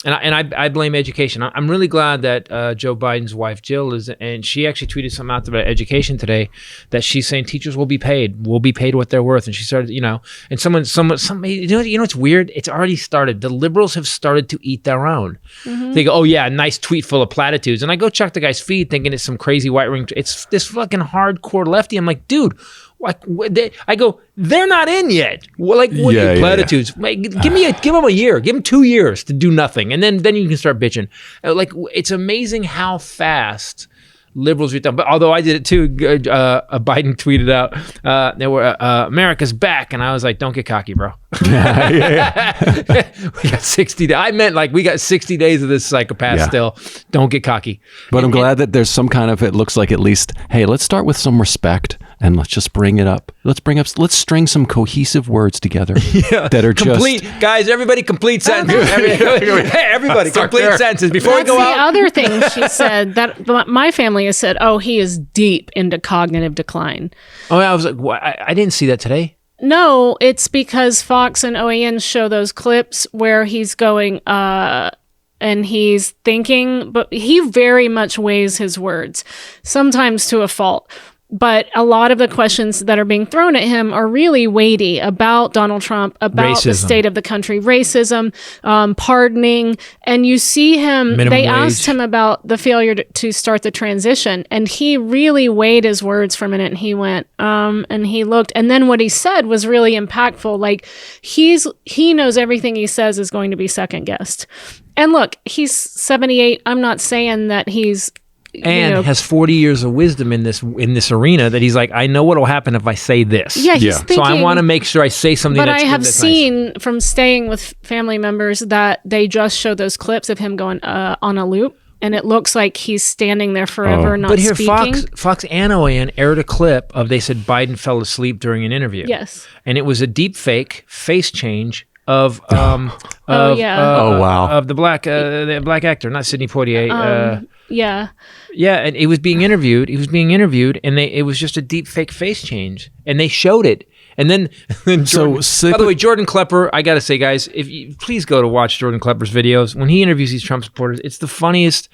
And I blame education. I'm really glad that Joe Biden's wife Jill and she actually tweeted something out about education today, that she's saying teachers will be paid what they're worth. And she started, and somebody, you know, it's weird. It's already started. The liberals have started to eat their own. Mm-hmm. They go, oh yeah, nice tweet full of platitudes, and I go check the guy's feed, thinking it's some crazy white ring. It's this fucking hardcore lefty. I'm like, dude. I go, they're not in yet. What platitudes? Yeah. Like, give them a year. Give them 2 years to do nothing, and then you can start bitching. It's amazing how fast liberals read them. But although I did it too, Biden tweeted out, "They were America's back," and I was like, "Don't get cocky, bro." We got 60 days. I meant we got 60 days of this psychopath still. Don't get cocky. But I'm glad that there's some kind of, it looks like at least, hey, let's start with some respect and let's just bring it up. Let's string some cohesive words together that are complete. just... Guys, everybody complete sentences. Everybody complete sentences. Before we go the out. other thing she said, that my family has said, oh, he is deep into cognitive decline. Oh, I was like, what? I didn't see that today. No, it's because Fox and OAN show those clips where he's going, and he's thinking, but he very much weighs his words, sometimes to a fault. But a lot of the questions that are being thrown at him are really weighty about Donald Trump, about the state of the country, racism, pardoning. And you see him, they asked him about the failure to start the transition. And he really weighed his words for a minute. And he went, and he looked. And then what he said was really impactful. Like, he knows everything he says is going to be second guessed. And look, he's 78. I'm not saying that he's... And has 40 years of wisdom in this arena, that he's like, I know what will happen if I say this. Yeah, he's thinking, so I want to make sure I say something. But that's I have seen nice. From staying with family members that they just show those clips of him going on a loop, and it looks like he's standing there forever, not speaking. But here, speaking. Fox and OAN aired a clip of, they said Biden fell asleep during an interview. Yes, and it was a deep fake face change of wow. of the black actor, not Sidney Poitier. And he was being interviewed. And it was just a deep fake face change, and they showed it. And then Jordan, by the way, Jordan Klepper, I got to say, guys, please go to watch Jordan Klepper's videos. When he interviews these Trump supporters, it's the funniest.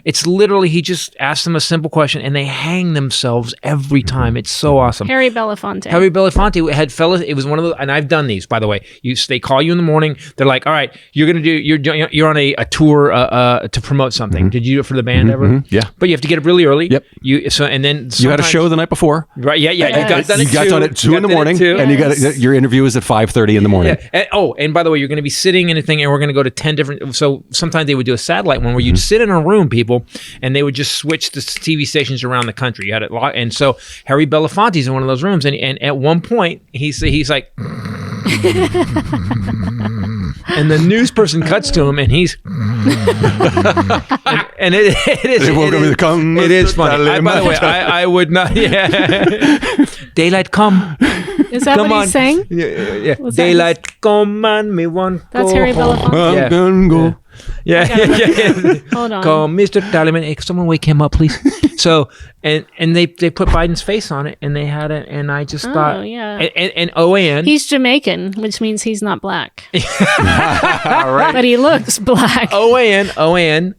It's literally, he just asks them a simple question and they hang themselves every time. It's so awesome. Harry Belafonte had fellas. It was one of the, and I've done these, by the way. They call you in the morning. They're like, all right, you're on a tour to promote something. Did you do it for the band? weekend ever. Yeah. But you have to get up really early. Yep. You had a sometimes, show the night before. Right. Yeah. Yeah. You got done at 2. You got done at 2 in the morning, and you got your interview is at 5:30 in the morning. Yeah. And by the way, you're going to be sitting in a thing, and we're going to go to 10 different. So sometimes they would do a satellite one where you'd sit in a room, people, and they would just switch the TV stations around the country. You had it, and so Harry Belafonte's in one of those rooms, and at one point he's like. And the news person cuts to him, and he's, and it is funny. By the way, I would not. Yeah, daylight come. Is that what he's saying? Yeah. Daylight come and me want. That's Harry Belafonte. Yeah. Hold on. Call Mr. Tallyman. Hey, someone wake him up, please. So, and they put Biden's face on it, and they had it, and I just thought, yeah. And OAN. He's Jamaican, which means he's not black. Right. But he looks black. OAN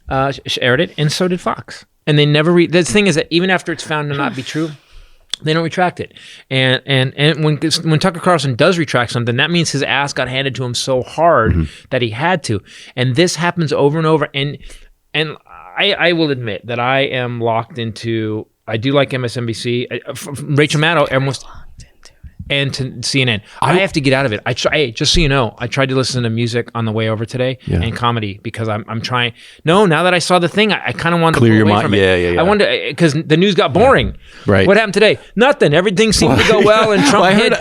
aired it, and so did Fox. And they never the thing is that even after it's found to not be true, they don't retract it. And when Tucker Carlson does retract something, that means his ass got handed to him so hard that he had to. And this happens over and over. And I will admit that I am locked into. I do like MSNBC. Rachel Maddow almost. And to CNN. I have to get out of it. Hey, just so you know, I tried to listen to music on the way over today and comedy because I'm trying. No, now that I saw the thing, I kind of wanted clear to pull your away mind. from it. Yeah. I wanted because the news got boring. Right. What happened today? Nothing. Everything seemed to go well, and Trump hid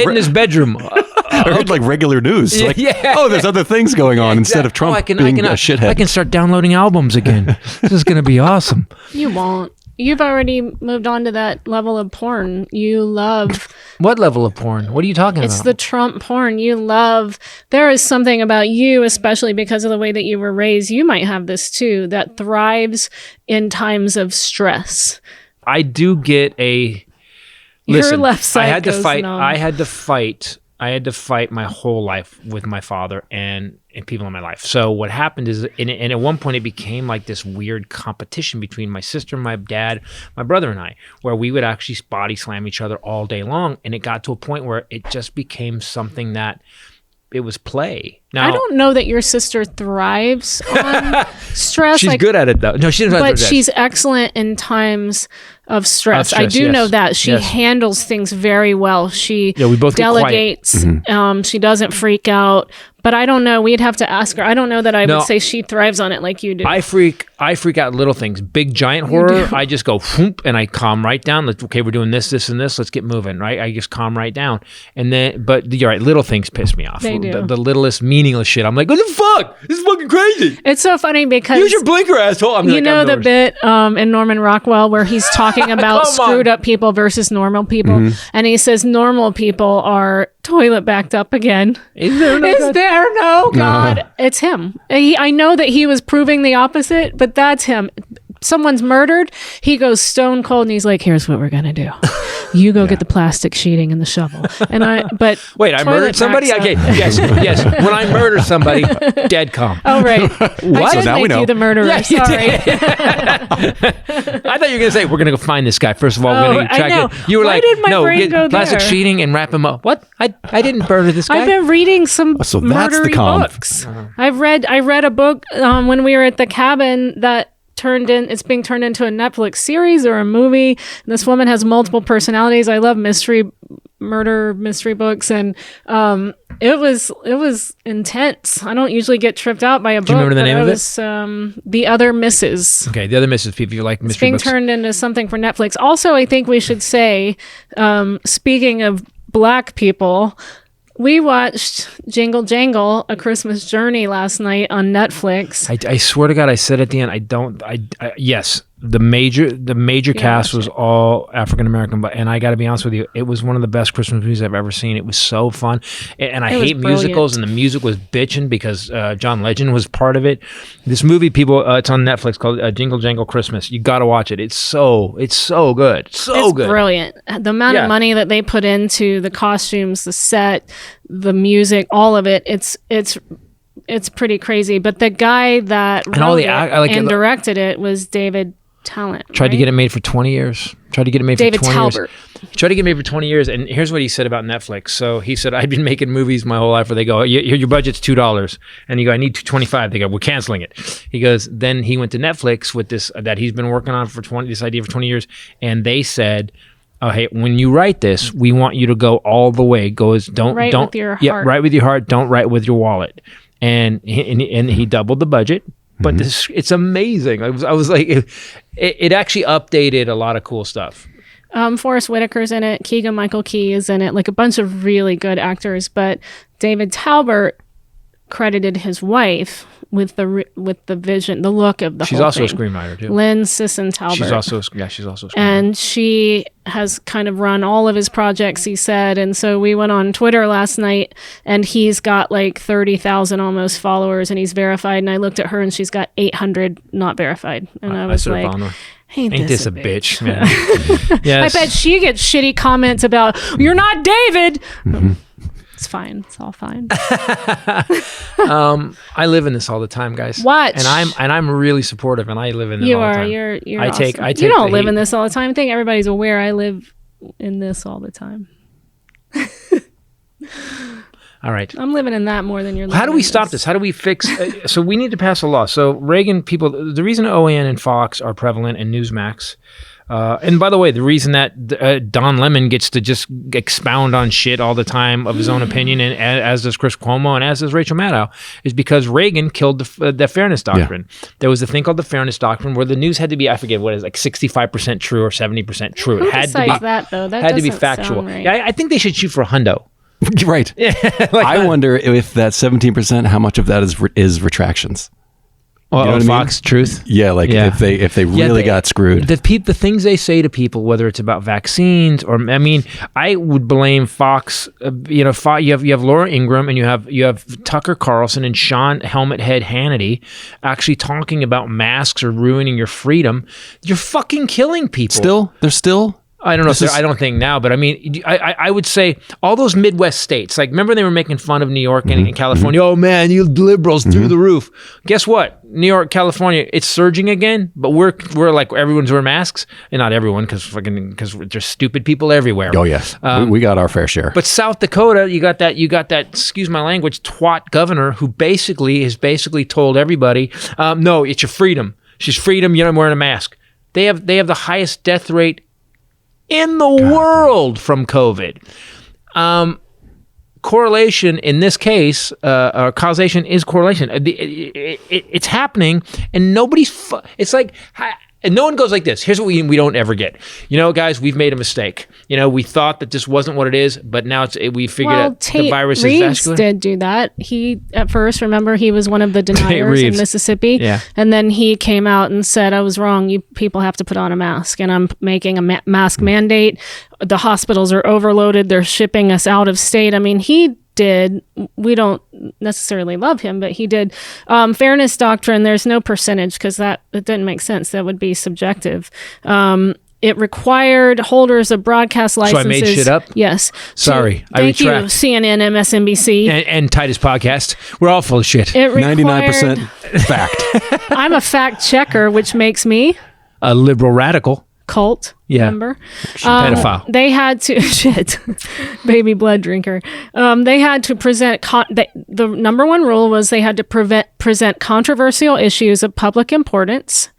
in his bedroom. I heard like regular news. Like, there's other things going on instead of Trump being a shithead. I can start downloading albums again. This is going to be awesome. You won't. You've already moved on to that level of porn. You love... What level of porn? What are you talking about? It's the Trump porn. You love... There is something about you, especially because of the way that you were raised, you might have this too, that thrives in times of stress. I do get a... Listen, your left side I had to goes fight. numb. I had to fight my whole life with my father and people in my life. So what happened is, and at one point it became like this weird competition between my sister, my dad, my brother, and I, where we would actually body slam each other all day long. And it got to a point where it just became something that it was play. Now, I don't know that your sister thrives on stress. She's good at it though. No, she doesn't. But she's excellent in times of stress. I do know that she handles things very well. She we both delegates. She doesn't freak out. But I don't know. We'd have to ask her. I don't know that I would say she thrives on it like you do. I freak out at little things. Big giant horror, I just go whoop, and I calm right down. Okay, we're doing this, and this. Let's get moving, right? I just calm right down. And then, but you're right. Little things piss me off. They do. The littlest meaningless shit. I'm like, what the fuck? This is fucking crazy. It's so funny because use your blinker, asshole. You know the bit in Norman Rockwell where he's talking about screwed up people versus normal people, and he says normal people are toilet backed up again. Is there no God? It's him. I know that he was proving the opposite, but that's him. Someone's murdered, he goes stone cold and he's like, here's what we're gonna do. You go get the plastic sheeting and the shovel. Wait, I murdered somebody? Okay, yes. When I murder somebody, dead calm. Oh, right. What? I did make you the murderer. Yeah, sorry. I thought you were gonna say, we're gonna go find this guy. First of all, we're gonna track it. You were Why like, did my no, brain get go plastic there? sheeting and wrap him up. What? I didn't murder this guy. I've been reading some So that's the murdery calm. books. I read a book when we were at the cabin that it's being turned into a Netflix series or a movie. And this woman has multiple personalities. I love murder mystery books, and it was intense. I don't usually get tripped out by a book. Do you remember the name of it? It was The Other Mrs. Okay, The Other Mrs. People, you like mystery It's being books. turned into something for Netflix. Also, I think we should say, speaking of black people, we watched Jingle Jangle, A Christmas Journey last night on Netflix. I swear to God, I said at the end, yes, the major cast was all African American, and I got to be honest with you, it was one of the best Christmas movies I've ever seen. It was so fun, and I hate musicals, and the music was bitching because John Legend was part of it. This movie, people, it's on Netflix called Jingle Jangle Christmas. You got to watch it. It's so good, it's good, brilliant. The amount of money that they put into the costumes, the set, the music, all of it. It's pretty crazy. But the guy that wrote and directed it was David talent. Tried to right? get it made for 20 years. David Talbert. Tried to get it made for 20 years. And here's what he said about Netflix. So he said, I've been making movies my whole life where they go, your budget's $2. And you go, I need $2.25. They go, we're canceling it. He goes, then he went to Netflix with this, that he's been working on this idea for 20 years. And they said, oh, hey, when you write this, we want you to go all the way. Don't with your heart. write with your heart. Don't write with your wallet. And he doubled the budget. But it's amazing. I was like, it actually updated a lot of cool stuff. Forrest Whitaker's in it. Keegan-Michael Key is in it. Like a bunch of really good actors. But David Talbert credited his wife with the vision, the look of the She's whole also thing. a screenwriter too. Lynn Sisson Talbert. She's also a screenwriter. And she has kind of run all of his projects, he said. And so we went on Twitter last night, and he's got like 30,000 almost followers, and he's verified. And I looked at her, and she's got 800 not verified. And I was like, ain't this a bitch, man? Yes. I bet she gets shitty comments about, you're not David. It's fine. It's all fine. I live in this all the time, guys. Watch. And I'm really supportive, and I live in this You all the are. time. You're I awesome. take You don't the live heat. in this all the time. I think everybody's aware I live in this all the time. All right. I'm living in that more than you're living How do we in stop this? How do we fix? So we need to pass a law. So Reagan people, the reason OAN and Fox are prevalent and Newsmax, and by the way, the reason that Don Lemon gets to just expound on shit all the time of his own opinion, and as does Chris Cuomo and as does Rachel Maddow, is because Reagan killed the Fairness Doctrine. Yeah. There was a thing called the Fairness Doctrine where the news had to be, I forget what it is, like 65% true or 70% true. Who it had decides to be that though? That had to be doesn't factual. sound right. Yeah, I think they should shoot for a hundo. Right. I wonder if that 17%, how much of that is retractions? You know what Fox I mean? Truth? Yeah, like if they really got screwed. The things they say to people, whether it's about vaccines or, I mean, I would blame Fox. You have Laura Ingraham and you have Tucker Carlson and Sean Helmet Head Hannity actually talking about masks or ruining your freedom. You're fucking killing people. They're still. I don't know. I don't think now, but I mean, I would say all those Midwest states. Like, remember they were making fun of New York and California. Oh man, you liberals through the roof. Guess what? New York, California, it's surging again. But we're like everyone's wearing masks, and not everyone because there's stupid people everywhere. Oh yes, we got our fair share. But South Dakota, you got that. Excuse my language, twat governor who has basically told everybody, no, it's your freedom. She's freedom. You're not wearing a mask. They have the highest death rate in the world from COVID. Correlation in this case, or causation is correlation. It's happening, and nobody's. It's like. And no one goes like this. Here's what we don't ever get. You know, guys, we've made a mistake. You know, we thought that this wasn't what it is, but now we figured out the virus is vascular. Did do that. He, at first, remember, he was one of the deniers in Mississippi. Yeah. And then he came out and said, I was wrong. You people have to put on a mask. And I'm making a mask mandate. The hospitals are overloaded. They're shipping us out of state. I mean, he did. We don't necessarily love him, but he did. Fairness Doctrine, there's no percentage because it didn't make sense. That would be subjective. It required holders of broadcast licenses. So I made shit up? Yes. Sorry, I thank retract. you, CNN, MSNBC. And Titus Podcast. We're all full of shit. It required, 99% fact. I'm a fact checker, which makes me A liberal radical. cult member. Pedophile. They had to baby blood drinker. They had to present the number one rule was they had to present controversial issues of public importance.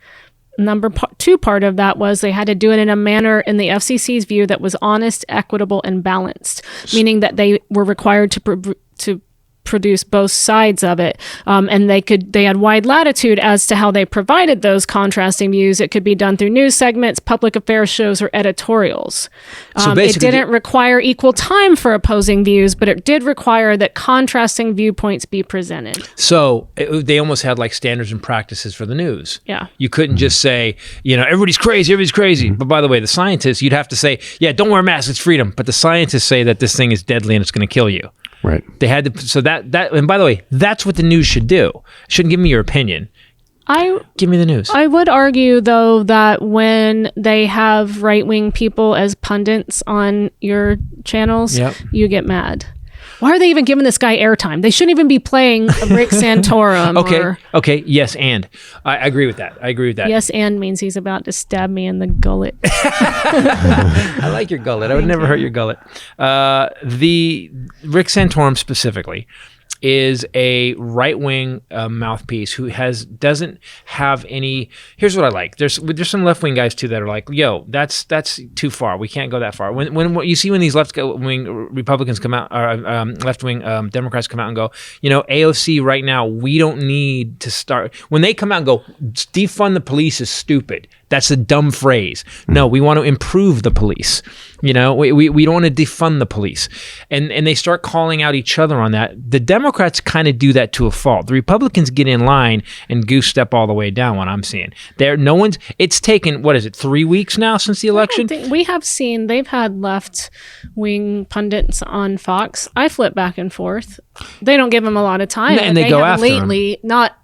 Number two part of that was they had to do it in a manner, in the FCC's view, that was honest, equitable, and balanced, meaning that they were required to produce both sides of it, and they had wide latitude as to how they provided those contrasting views. It could be done through news segments, public affairs shows, or editorials. So It basically, didn't require equal time for opposing views, but it did require that contrasting viewpoints be presented. So they almost had like standards and practices for the news. Yeah. You couldn't just say, everybody's crazy. But by the way, the scientists, you'd have to say, yeah, don't wear a mask, it's freedom. But the scientists say that this thing is deadly and it's going to kill you. Right. They had to, so that, and by the way, that's what the news should do. Shouldn't give me your opinion. Give me the news. I would argue, though, that when they have right-wing people as pundits on your channels, Yep. you get mad. Why are they even giving this guy airtime? They shouldn't even be playing Rick Santorum. Okay. Yes, and I agree with that. Yes, and means he's about to stab me in the gullet. I like your gullet. I would never hurt your gullet. The Rick Santorum specifically is a right-wing mouthpiece who doesn't have any. Here's what I like. There's some left-wing guys too that are like, yo, that's too far. We can't go that far. When you see when these left-wing Republicans come out, or left-wing Democrats come out and go, AOC right now, we don't need to start. When they come out and go, defund the police is stupid. That's a dumb phrase. No, we want to improve the police. We don't want to defund the police. And they start calling out each other on that. The Democrats kind of do that to a fault. The Republicans get in line and goose step all the way down, what I'm seeing. It's taken, 3 weeks now since the election? We have seen, they've had left-wing pundits on Fox. I flip back and forth. They don't give them a lot of time. And they go have after lately, not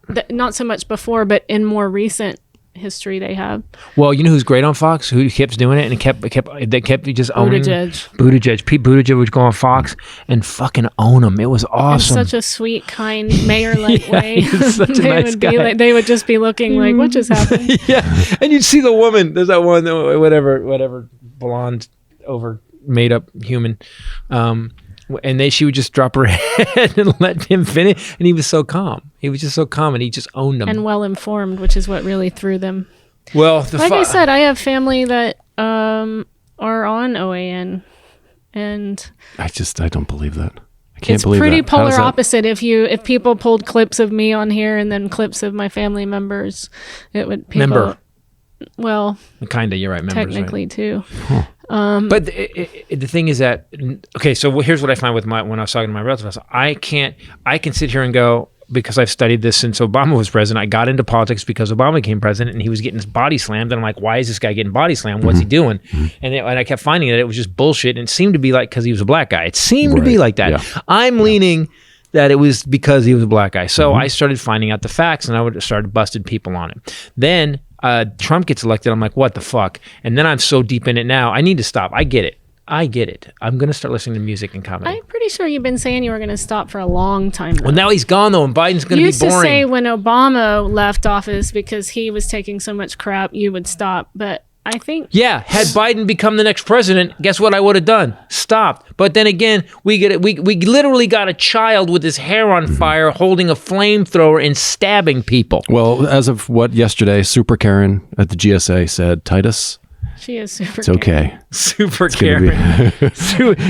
so much before, but in more recent history they have. Well, you know who's great on Fox? Who kept doing it and they kept just owning Buttigieg. Pete Buttigieg would go on Fox and fucking own him. It was awesome. In such a sweet, kind, mayor-like way. He's such a nice guy. They would just be looking like, what just happened? Yeah, and you'd see the woman. There's that one, whatever, blonde, over made up human. And she would just drop her head and let him finish. And he was so calm. He was just so calm, and he just owned them. And well informed, which is what really threw them. Well, I said, I have family that are on OAN, and I don't believe that. I can't believe it's pretty that. polar opposite. If people pulled clips of me on here and then clips of my family members, it would member. Well, kinda, you're right. Members, technically right? Too. Huh. But the thing is that, okay, so here's what I find with when I was talking to my relatives. I can sit here and go, because I've studied this since Obama was president. I got into politics because Obama became president, and he was getting his body slammed. And I'm like, why is this guy getting body slammed? What's he doing? And I kept finding that it was just bullshit. And it seemed to be like because he was a black guy. It seemed to be like that. Yeah. I'm leaning that it was because he was a black guy. So I started finding out the facts, and I would start busting people on it. Then Trump gets elected. I'm like, what the fuck? And then I'm so deep in it now. I need to stop. I get it. I'm going to start listening to music and comedy. I'm pretty sure you've been saying you were going to stop for a long time now. Well, now he's gone, though, and Biden's going to be boring. You used to say when Obama left office because he was taking so much crap, you would stop. But I think... Yeah, had Biden become the next president, guess what I would have done? Stopped. But then again, we literally got a child with his hair on fire holding a flamethrower and stabbing people. Well, as of yesterday, Super Karen at the GSA said, Titus... She is super It's okay. Karen. Super Karen.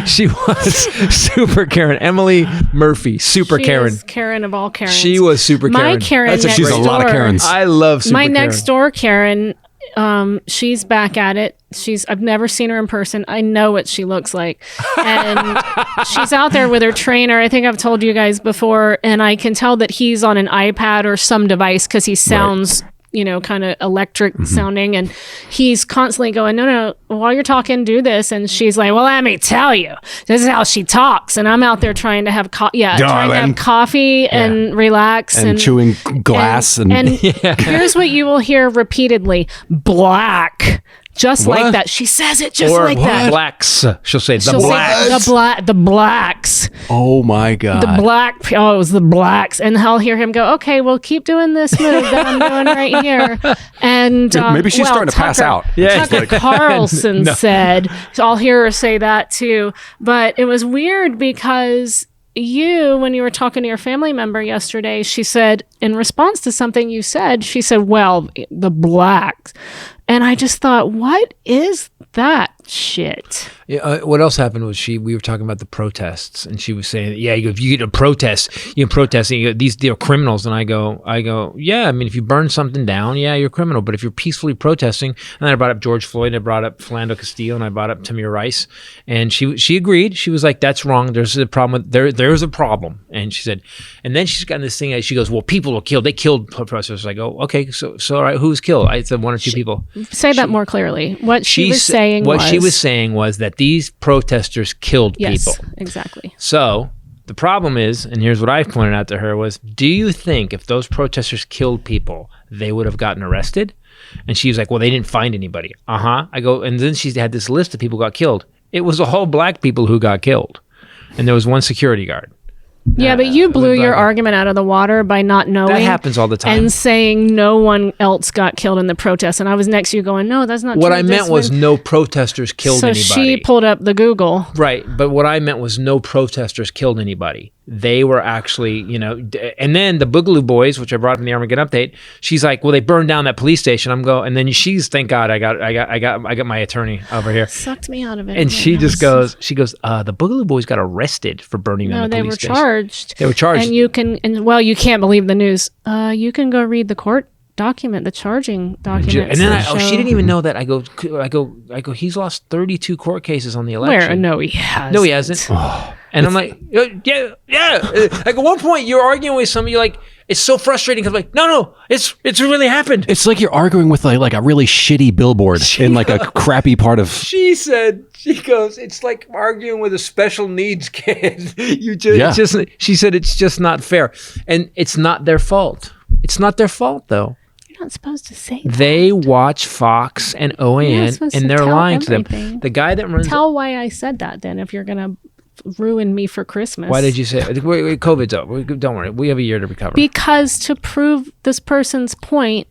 She was Super Karen. Emily Murphy, Super Karen. Is Karen of all Karens. She was Super Karen. My Karen next She's a lot of Karens. I love Super Karen. My next door Karen, she's back at it. I've never seen her in person. I know what she looks like. And she's out there with her trainer. I think I've told you guys before, and I can tell that he's on an iPad or some device because he sounds... kind of electric sounding. And he's constantly going, no, while you're talking, do this. And she's like, well, let me tell you, this is how she talks. And I'm out there trying to have coffee and relax. And chewing glass. And here's what you will hear repeatedly: black. Just What? like that. She says it just like that. Blacks. She'll say the She'll blacks. say the blacks. Oh my God. The it was the blacks. And I'll hear him go, okay, well, keep doing this move that I'm doing right here. And maybe she's starting to pass out. Yeah. Tucker Carlson said, so I'll hear her say that too. But it was weird because when you were talking to your family member yesterday, she said, in response to something you said, she said, well, the blacks. And I just thought, what is that shit? Yeah, what else happened was we were talking about the protests, and she was saying, yeah, if you get a protest, you can protest, and they're criminals. And I go, yeah, I mean, if you burn something down, yeah, you're a criminal. But if you're peacefully protesting, and then I brought up George Floyd, I brought up Philando Castile, and I brought up Tamir Rice, and she agreed. She was like, that's wrong. There's a problem. There's a problem. And she said, and then she's got this thing. She goes, well, people were killed. They killed protesters. I go, okay, so all right, who was killed? I said 1 or 2 people. Say that more clearly. What she was saying was that these protesters killed people. Yes, exactly. So the problem is, and here's what I pointed out to her was, do you think if those protesters killed people, they would have gotten arrested? And she was like, well, they didn't find anybody. I go, and then she had this list of people who got killed. It was all black people who got killed. and there was one security guard. Yeah, but you blew your argument out of the water by not knowing. That happens all the time. And saying no one else got killed in the protest. And I was next to you going, no, that's not true. What I meant was no protesters killed anybody. So she pulled up the Google. Right, but what I meant was no protesters killed anybody. They were actually, and then the Boogaloo Boys, which I brought up in the Armageddon update, she's like, well, they burned down that police station. And then thank God I got my attorney over here. Sucked me out of it. And she goes, the Boogaloo Boys got arrested for burning down the police station. They were charged. And you can't believe the news. You can go read the court document, the charging document. And then she didn't even know that. I go, he's lost 32 court cases on the election. Where? No, he hasn't. No, he hasn't. And I'm like, yeah. Like at one point you're arguing with somebody, you're like, it's so frustrating because like, no, it's really happened. It's like you're arguing with like a really shitty billboard in like a crappy part of. She goes, it's like arguing with a special needs kid. She said it's just not fair, and it's not their fault. It's not their fault though. You're not supposed to say that. They watch Fox and OAN, and they're lying to them. The guy that runs. Tell why I said that then. If you're gonna ruin me for Christmas. Why did you say it? Wait, COVID's over. Don't worry. We have a year to recover. Because to prove this person's point,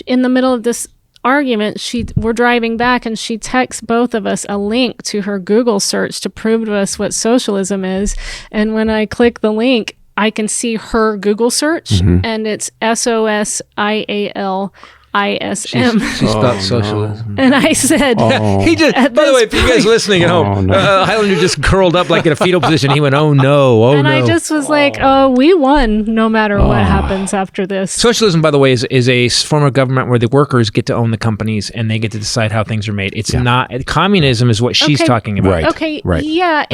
in the middle of this argument, we're driving back and she texts both of us a link to her Google search to prove to us what socialism is. And when I click the link, I can see her Google search and it's SOSIALISM. She spelled socialism. And I said, he just, by the way, if you guys listening at home, Hylinder just curled up like in a fetal position. He went, oh no. I just was like, we won no matter what happens after this. Socialism, by the way, is a form of government where the workers get to own the companies and they get to decide how things are made. It's not, communism is what she's talking about. Right. Okay. Right. Yeah.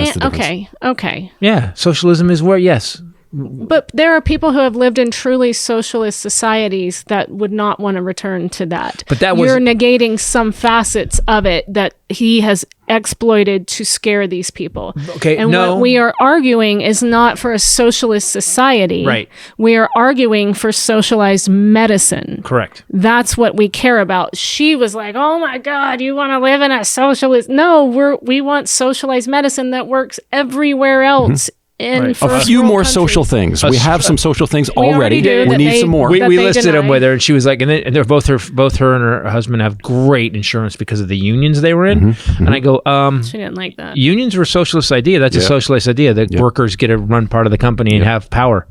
Okay. Yeah. Socialism is where, yes. But there are people who have lived in truly socialist societies that would not want to return to that. But you're negating some facets of it that he has exploited to scare these people. Okay, and what we are arguing is not for a socialist society. Right. We are arguing for socialized medicine. Correct. That's what we care about. She was like, oh my God, you want to live in a socialist? No, we want socialized medicine that works everywhere else. A few more social things. We have some social things already. We need some more. We listed them with her, and she was like, and they're both her and her husband have great insurance because of the unions they were in. And I go, she didn't like that. Unions were a socialist idea. That's a socialist idea. The workers get to run part of the company and have power.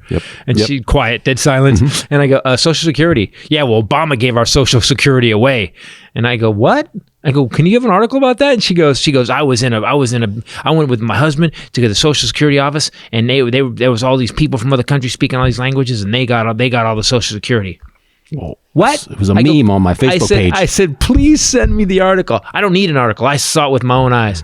And she quiet, dead silence. And I go, Social Security. Yeah, well, Obama gave our Social Security away. And I go, what? I go, can you give an article about that? And she goes, I went with my husband to the Social Security office, and there was all these people from other countries speaking all these languages, and they got all the Social Security. Well, what? It was a meme on my Facebook page. I said, please send me the article. I don't need an article. I saw it with my own eyes.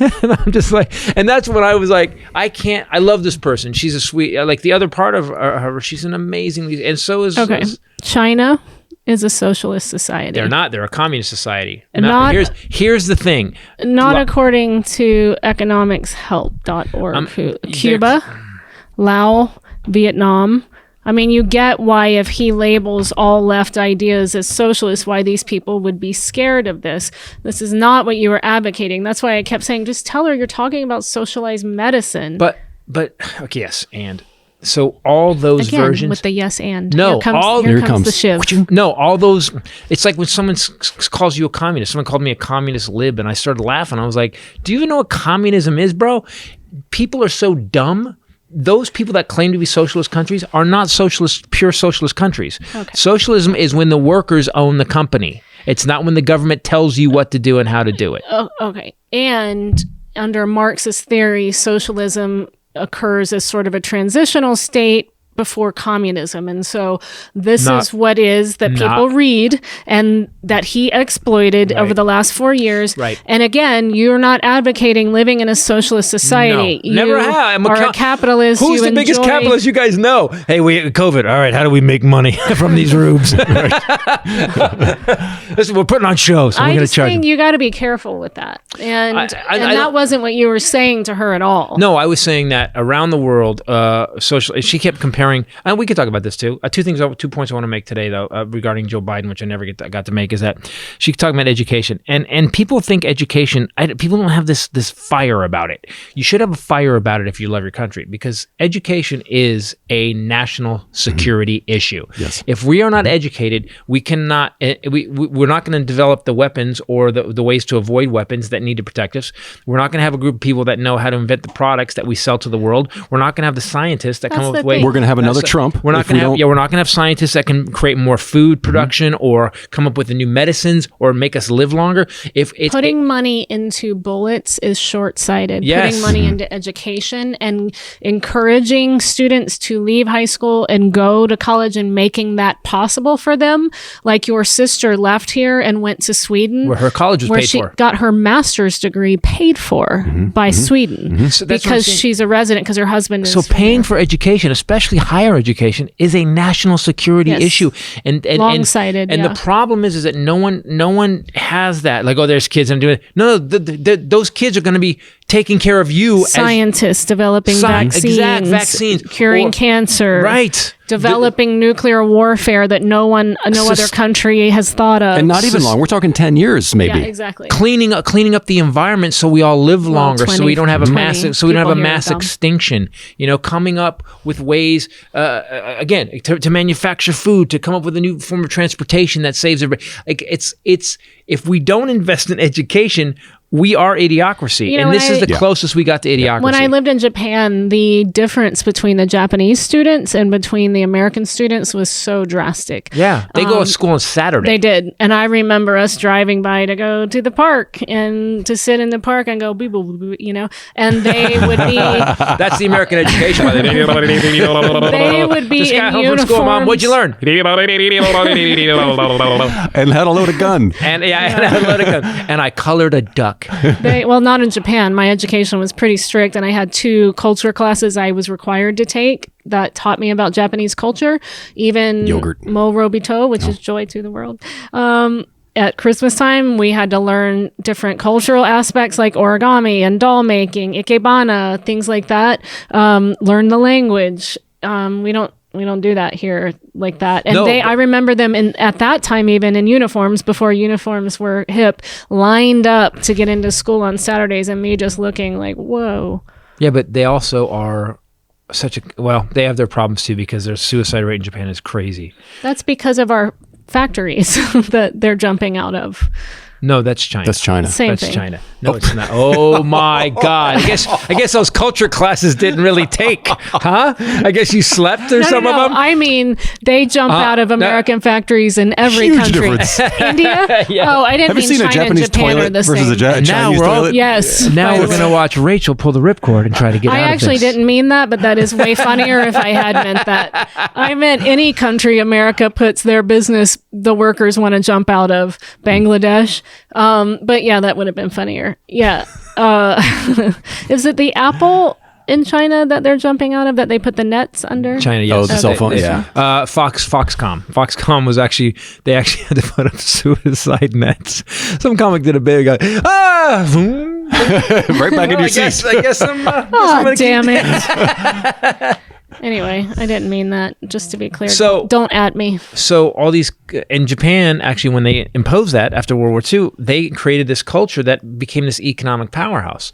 And I'm just like, and that's when I was like, I love this person. She's a sweet, like the other part of her, she's an amazing, and so is. Okay. China is a socialist society. They're not. They're a communist society. Here's the thing. Not according to economicshelp.org. Cuba, Laos, Vietnam. I mean, you get why if he labels all left ideas as socialist, why these people would be scared of this. This is not what you were advocating. That's why I kept saying, just tell her you're talking about socialized medicine. But okay, yes, and so all those versions with the yes and no, here comes the shiv. No, all those. It's like when someone calls you a communist. Someone called me a communist lib, and I started laughing. I was like, "Do you even know what communism is, bro?" People are so dumb. Those people that claim to be socialist countries are not pure socialist countries. Okay. Socialism is when the workers own the company. It's not when the government tells you what to do and how to do it. Oh, okay. And under Marxist theory, socialism occurs as sort of a transitional state before communism. And so this is what is that people read and that he exploited over the last 4 years. Right. And again, you're not advocating living in a socialist society. No, never have. I'm a capitalist. Who's the biggest capitalist you guys know? Hey, COVID. All right, how do we make money from these rubes? Listen, we're putting on shows. So we're going to charge them. You got to be careful with that. And that wasn't what you were saying to her at all. No, I was saying that around the world, she kept comparing comparing, and we could talk about this too. 2 points I want to make today though regarding Joe Biden, which I never got to make, is that she talked about education, and people think education. People don't have this fire about it. You should have a fire about it if you love your country, because education is a national security issue. Yes. If we are not educated, we cannot. We're not going to develop the weapons or the ways to avoid weapons that need to protect us. We're not going to have a group of people that know how to invent the products that we sell to the world. We're not going to have the scientists that come up with ways. We're going to have another Trump. We're not going to have. Yeah, we're not going to have scientists that can create more food production or come up with the new medicines or make us live longer. If it's putting money into bullets is short-sighted. Yes. Putting money into education and encouraging students to leave high school and go to college and making that possible for them. Like your sister left here and went to Sweden, where her college was where paid she for. got her master's degree paid for by Sweden So that's what I'm because saying. she's a resident, because her husband is So paying for education, especially higher education, is a national security Yes. issue. And Long-sighted, And yeah. the problem is that no one has that. Like, oh, there's kids. I'm doing it. No, those kids are going to be taking care of you. scientists developing vaccines, curing or- cancer, Right. developing nuclear warfare that no other country has thought of. And not even long. We're talking 10 years, maybe. Yeah, exactly. Cleaning up the environment so we all live longer, so we don't have a 20 mass people here extinction. Coming up with ways again to manufacture food, to come up with a new form of transportation that saves everybody. Like it's if we don't invest in education, we are idiocracy, and this is the closest we got to idiocracy. When I lived in Japan, the difference between the Japanese students and between the American students was so drastic. Yeah, they go to school on Saturday. They did. And I remember us driving by to go to the park and to sit in the park and go, beep, boop, boop, and they would be... That's the American education. By the way. They would be Just got in home uniforms. from school, Mom. What'd you learn? And how to load a gun. And I colored a duck. Well, not in Japan. My education was pretty strict, and I had 2 culture classes I was required to take that taught me about Japanese culture. Even Yogurt. Mo Robito, which is joy to the world. At Christmas time, we had to learn different cultural aspects like origami and doll making, ikebana, things like that. Learn the language. We don't do that here like that. And I remember them at that time, even in uniforms, before uniforms were hip, lined up to get into school on Saturdays, and me just looking like, whoa. Yeah, but they also are they have their problems too, because their suicide rate in Japan is crazy. That's because of our factories that they're jumping out of. No, that's China. That's China. Same That's thing. China. No, it's not. Oh my God! I guess those culture classes didn't really take, huh? I guess you slept or some of them. I mean, they jump out of American factories in every Huge country. difference. India? Yeah. Oh, I didn't Have you mean seen a China and Japanese Japan are toilet the versus same. a Chinese Now we're all- toilet? Yes. Now by we're the way. gonna watch Rachel pull the ripcord and try to get out I of actually this. didn't mean that, but that is way funnier if I had meant that. I meant any country America puts their business, the workers want to jump out of. Bangladesh. But yeah, that would have been funnier. Yeah. Is it the Apple in China that they're jumping out of, that they put the nets under? China, yes. Oh, the cell phone. They- Yeah. Foxconn. Foxconn was actually, they actually had to put up suicide nets. Some comic did a big, Right back in your seat. I guess I'm Oh, gonna keep- damn it. Anyway, I didn't mean that, just to be clear. So- don't at me. So all these in Japan, actually, when they imposed that after World War II, they created this culture that became this economic powerhouse.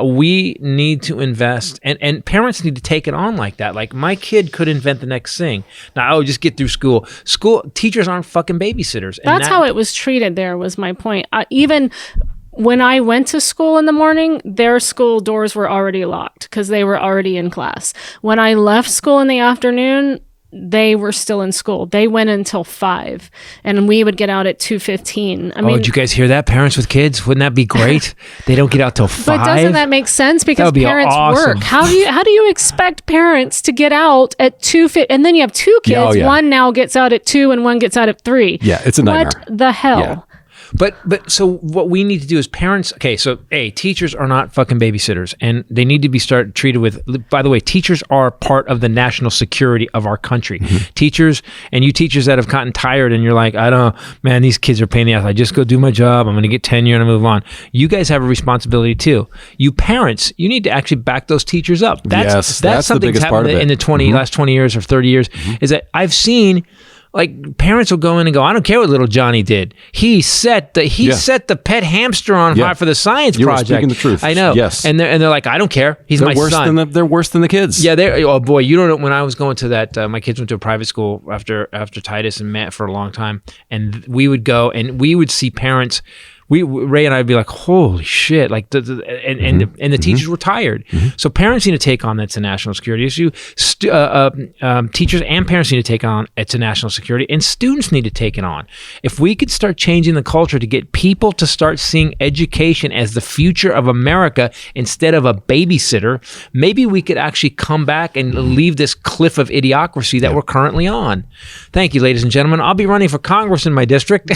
We need to invest, and parents need to take it on like that. Like, my kid could invent the next thing. Now, just get through school. School teachers aren't fucking babysitters. And That's how it was treated there, was my point. Even when I went to school in the morning, their school doors were already locked because they were already in class. When I left school in the afternoon, they were still in school. They went until 5, and we would get out at 2:15. I mean, did you guys hear that? Parents with kids, wouldn't that be great? They don't get out till 5. but doesn't that make sense? Because would be parents awesome. work. How do you expect parents to get out at 2:15? And then you have 2 kids. Yeah, oh, yeah. One now gets out at 2, and one gets out at 3. Yeah, it's a nightmare. What the hell? Yeah. But so what we need to do as parents, okay, so teachers are not fucking babysitters, and they need to be treated with, by the way, teachers are part of the national security of our country. Teachers, and you teachers that have gotten tired and you're like, I don't know, man, these kids are a pain in the ass. I just go do my job. I'm going to get tenure and I move on. You guys have a responsibility too. You parents, you need to actually back those teachers up. That's something the biggest part of it. In the last 20 years or 30 years, is that I've seen, like, parents will go in and go, I don't care what little Johnny did. He set the pet hamster on fire for the science project. You were speaking the truth. I know. Yes. And they're like, I don't care. He's my son. They're worse than the kids. Yeah. Oh boy, you don't know. When I was going to that, my kids went to a private school after Titus and Matt for a long time, and we would go and we would see parents. Ray and I would be like, holy shit! Like the teachers were tired. So parents need to take on that's a national security issue. Teachers and parents need to take on it's a national security, and students need to take it on. If we could start changing the culture to get people to start seeing education as the future of America instead of a babysitter, maybe we could actually come back and leave this cliff of idiocracy that we're currently on. Thank you, ladies and gentlemen. I'll be running for Congress in my district.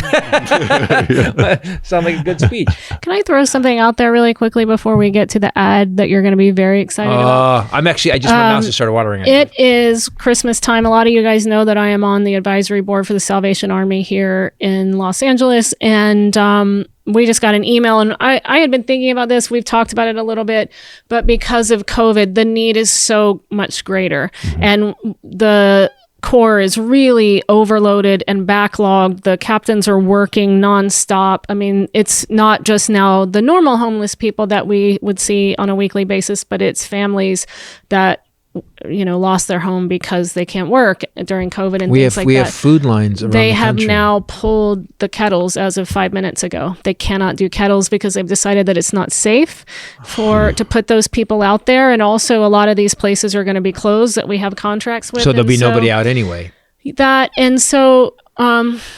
Sound like a good speech. Can I throw something out there really quickly before we get to the ad that you're going to be very excited about? I just my mouth just started watering. It is Christmas time. A lot of you guys know that I am on the advisory board for the Salvation Army here in Los Angeles, and we just got an email, and I had been thinking about this. We've talked about it a little bit, but because of COVID, the need is so much greater, and the Corps is really overloaded and backlogged. The captains are working nonstop. I mean, it's not just now the normal homeless people that we would see on a weekly basis, but it's families that, you know, lost their home because they can't work during COVID and things like that. We have food lines around They the have country. now pulled the kettles as of 5 minutes ago. They cannot do kettles because they've decided that it's not safe to put those people out there. And also a lot of these places are going to be closed that we have contracts with. So there'll be nobody out anyway.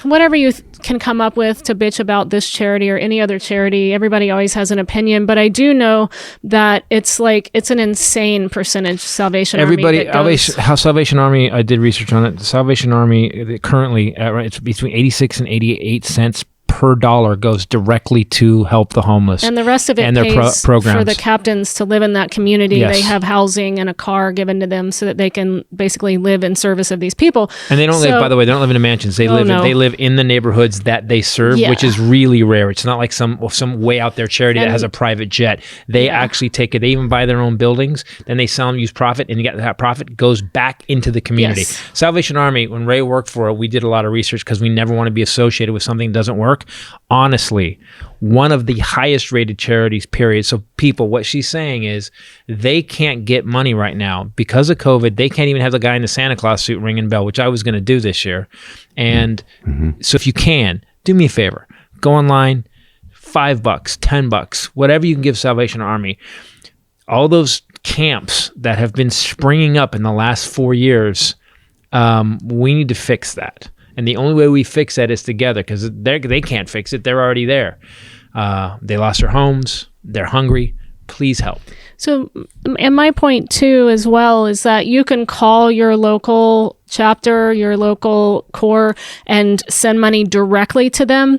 Whatever you can come up with to bitch about this charity or any other charity, everybody always has an opinion, but I do know that it's an insane percentage Salvation Army. Salvation Army, I did research on it. The Salvation Army currently, it's between 86 and 88 cents per dollar goes directly to help the homeless. And the rest of it and their pays programs. For the captains to live in that community. Yes. They have housing and a car given to them so that they can basically live in service of these people. And they don't live, by the way, they don't live in mansions. They live in the neighborhoods that they serve, which is really rare. It's not like some way out there charity that has a private jet. They actually take it. They even buy their own buildings. Then they sell them, use profit, and that profit goes back into the community. Yes. Salvation Army, when Ray worked for it, we did a lot of research because we never want to be associated with something that doesn't work. Honestly, one of the highest rated charities, period. So people, what she's saying is they can't get money right now because of COVID. They can't even have the guy in the Santa Claus suit ringing bell, which I was going to do this year. And so if you can, do me a favor, go online, $5, $10, whatever you can give Salvation Army. All those camps that have been springing up in the last 4 years, we need to fix that. And the only way we fix that is together, because they can't fix it. They're already there. They lost their homes. They're hungry. Please help. So, and my point too, as well, is that you can call your local chapter, your local Corps, and send money directly to them.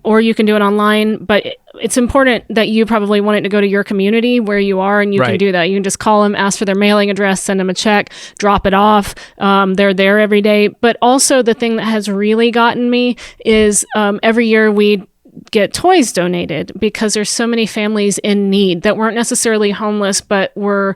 Or you can do it online, but it's important that you probably want it to go to your community where you are, and you can do that. You can just call them, ask for their mailing address, send them a check, drop it off. They're there every day. But also the thing that has really gotten me is every year we get toys donated because there's so many families in need that weren't necessarily homeless, but were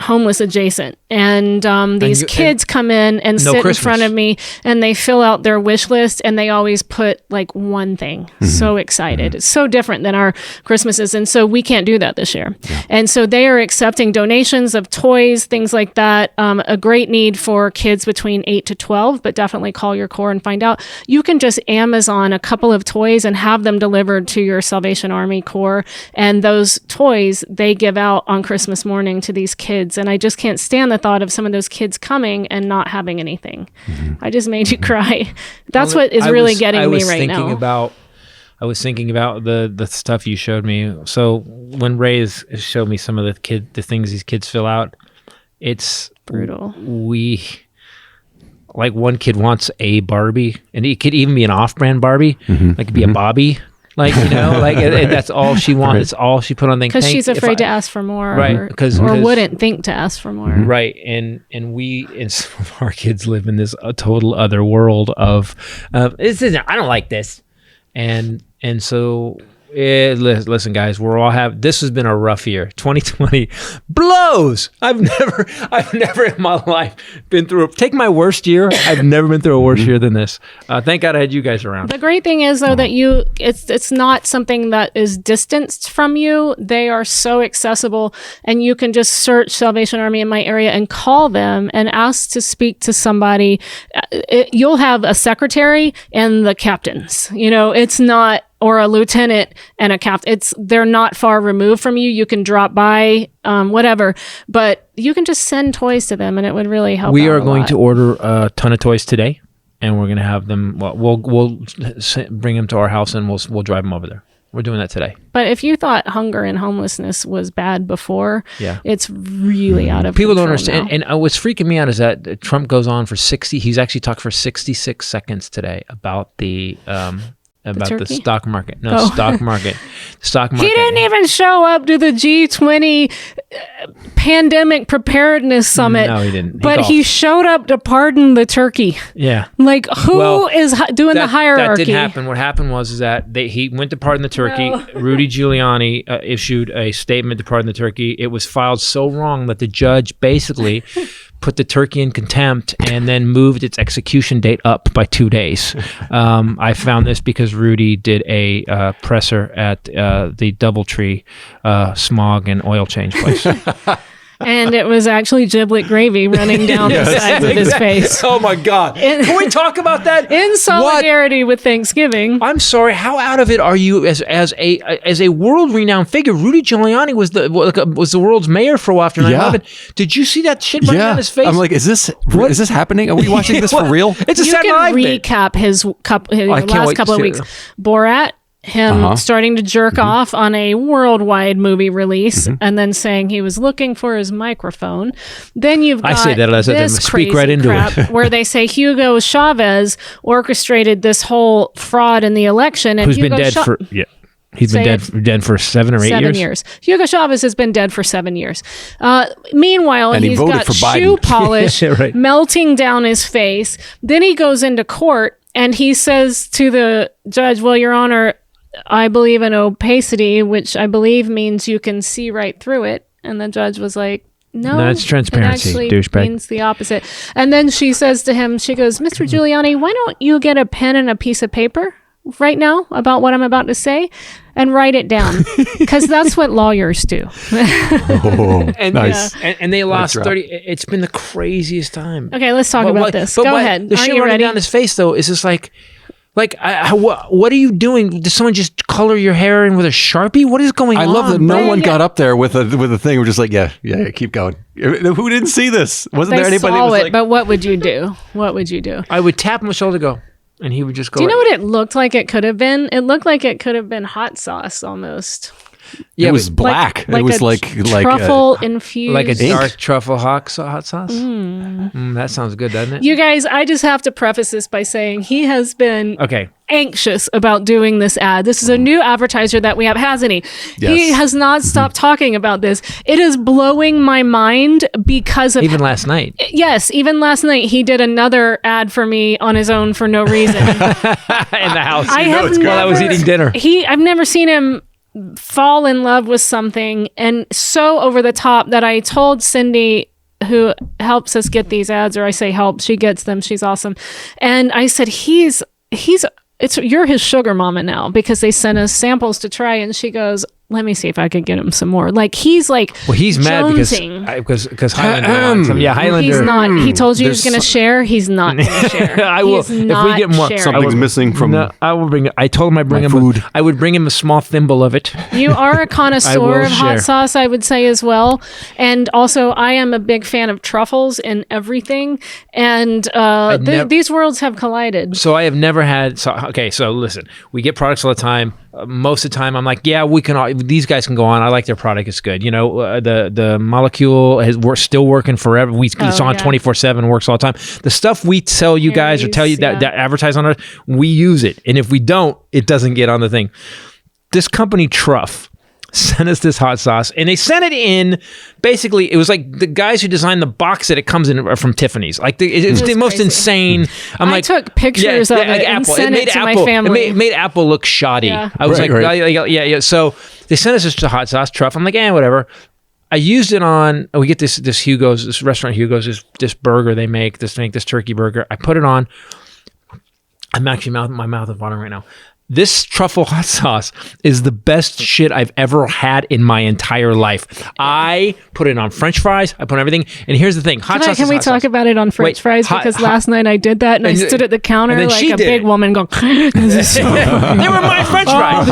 homeless adjacent. And these kids come in and sit in front of me, and they fill out their wish list, and they always put like one thing. So excited. It's so different than our Christmases. And so we can't do that this year. Yeah. And so they are accepting donations of toys, things like that. A great need for kids between 8 to 12, but definitely call your Corps and find out. You can just Amazon a couple of toys and have them delivered to your Salvation Army Corps. And those toys they give out on Christmas morning to these kids. And I just can't stand the thought of some of those kids coming and not having anything. I just made you cry. That's what is really getting me right now. I was thinking about the stuff you showed me. So when Ray showed me some of the things these kids fill out, it's brutal. like one kid wants a Barbie, and it could even be an off-brand Barbie, like it could be a Bobby, like like and that's all she wants. It's all she put on thing because she's afraid to ask for more, right? or wouldn't think to ask for more, right? And some of our kids live in this total other world of this isn't. I don't like this, and so. Listen, guys, this has been a rough year. 2020 blows. I've never in my life been through take my worst year. I've never been through a worse year than this. Thank God I had you guys around. The great thing is though that it's not something that is distanced from you. They are so accessible, and you can just search Salvation Army in my area and call them and ask to speak to somebody. You'll have a secretary and the captains. It's not. Or a lieutenant and a captain. They're not far removed from you. You can drop by, whatever, but you can just send toys to them, and it would really help. We are going to order a ton of toys today, and we're going to have them. Well, we'll bring them to our house, and we'll drive them over there. We're doing that today. But if you thought hunger and homelessness was bad before, it's really out of people control don't understand. now. And what's freaking me out is that Trump goes on for 60. He's actually talked for 66 seconds today about the stock market. Stock market. Stock market. He didn't even show up to the G20 pandemic preparedness summit. No, he didn't. But he showed up to pardon the turkey. Yeah. Like, who is doing the hierarchy? That didn't happen. What happened was that he went to pardon the turkey. No. Rudy Giuliani issued a statement to pardon the turkey. It was filed so wrong that the judge basically put the turkey in contempt and then moved its execution date up by 2 days. I found this because Rudy did a presser at the Doubletree smog and oil change place. And it was actually giblet gravy running down the sides of his face. Oh my God! Can we talk about that? In solidarity with Thanksgiving. I'm sorry. How out of it are you as a world-renowned figure? Rudy Giuliani was the world's mayor for a while after 9/11. Did you see that shit running down his face? I'm like, is this happening? Are we watching this for real? It's a Saturday Night You can recap his last couple of weeks. Borat. Him starting to jerk off on a worldwide movie release and then saying he was looking for his microphone. Then you've got this crazy crap where they say Hugo Chavez orchestrated this whole fraud in the election. And Who's been dead for... Yeah. He's been dead for 7 or 8 years? 7 years. Hugo Chavez has been dead for 7 years. Meanwhile, he's got shoe polish melting down his face. Then he goes into court and he says to the judge, well, Your Honor, I believe in opacity, which I believe means you can see right through it. And the judge was like, no, that's transparency, it actually douchebag. means the opposite. And then she says to him, she goes, Mr. Giuliani, why don't you get a pen and a piece of paper right now about what I'm about to say and write it down? Because that's what lawyers do. Nice. And they lost 30. It's been the craziest time. Okay, let's talk about this. Go ahead. The shit running down his face, though, is just like what are you doing? Did someone just color your hair in with a Sharpie? What is going on? I love that no one got up there with a thing. We're just like, yeah, keep going. Who didn't see this? Wasn't there anybody saw that was it, like... But what would you do? What would you do? I would tap him on the shoulder, go, and he would just go. Do you know what it looked like it could have been? It looked like it could have been hot sauce almost. Yeah, it was black. It was like truffle infused, like a dark truffle hot sauce. That sounds good, doesn't it? You guys, I just have to preface this by saying he has been anxious about doing this ad. This is a new advertiser that we have, hasn't he? Yes. He has not stopped talking about this. It is blowing my mind because of even last night. Yes, even last night he did another ad for me on his own for no reason in the house. While I was eating dinner. I've never seen him fall in love with something and so over the top that I told Cindy, who helps us get these ads, or I say help, she gets them, she's awesome, and I said you're his sugar mama now, because they sent us samples to try, and she goes, let me see if I can get him some more. Like he's mad because Hylinder. Hylinder. He's not. He told you he was going to share. He's not going to share. I will. If we get more, something's missing from. No, I will bring it. I told him I bring him food. I would bring him a small thimble of it. You are a connoisseur of hot sauce, I would say as well, and also I am a big fan of truffles in everything. And these worlds have collided. So I have never had. So listen, we get products all the time. most of the time I'm like, yeah, these guys can go on. I like their product. It's good. The molecule we're still working forever. It's on 24/7, works all the time. The stuff we tell you guys or tell you that advertise on it, we use it. And if we don't, it doesn't get on the thing. This company Truff sent us this hot sauce, and they sent it in. Basically, it was like the guys who designed the box that it comes in are from Tiffany's. Like it was the most insane. I took pictures of it and sent it to my family. It made Apple look shoddy. Yeah. I was yeah. So they sent us this hot sauce, Truff. I'm like, whatever. I used it on. We get this Hugo's, this restaurant Hugo's, this burger they make. This turkey burger. I put it on. I'm actually my mouth is watering right now. This truffle hot sauce is the best shit I've ever had in my entire life. I put it on French fries. I put everything. And here's the thing. Hot sauce Can we talk about it on French fries? Because last night I did that and I stood at the counter like a big woman going, this is so They were my French fries.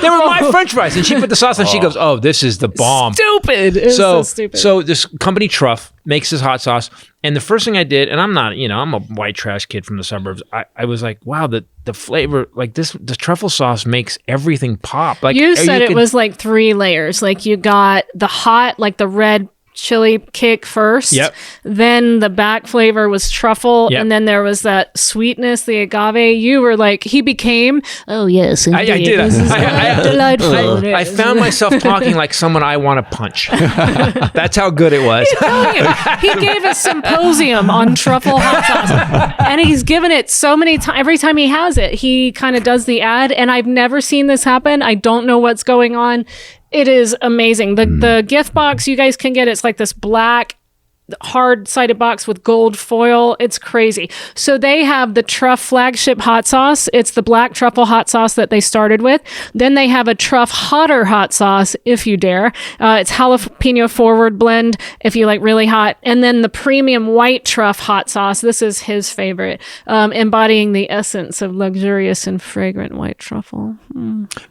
They were my French fries. And she put the sauce on. She goes, oh, this is the bomb. Stupid. It was so stupid. So this company Truff makes this hot sauce. And the first thing I did, and I'm not, I'm a white trash kid from the suburbs. I was like, wow, the flavor, like the truffle sauce makes everything pop. Like you said, it was like 3 layers. Like you got the hot, like the red chili kick first. Yep. Then the back flavor was truffle. Yep. And then there was that sweetness, the agave. You were like, he became, oh yes, indeed. I did. This is delightful. I found myself talking like someone I want to punch. That's how good it was. He gave a symposium on truffle hot sauce. And he's given it so many times. Every time he has it, he kind of does the ad. And I've never seen this happen. I don't know what's going on. It is amazing. The gift box you guys can get, it's like this black hard-sided box with gold foil. It's crazy. So they have the Truff flagship hot sauce. It's the black truffle hot sauce that they started with. Then they have a Truff hotter hot sauce, if you dare. It's jalapeno forward blend, if you like really hot. And then the premium white Truff hot sauce. This is his favorite, embodying the essence of luxurious and fragrant white truffle.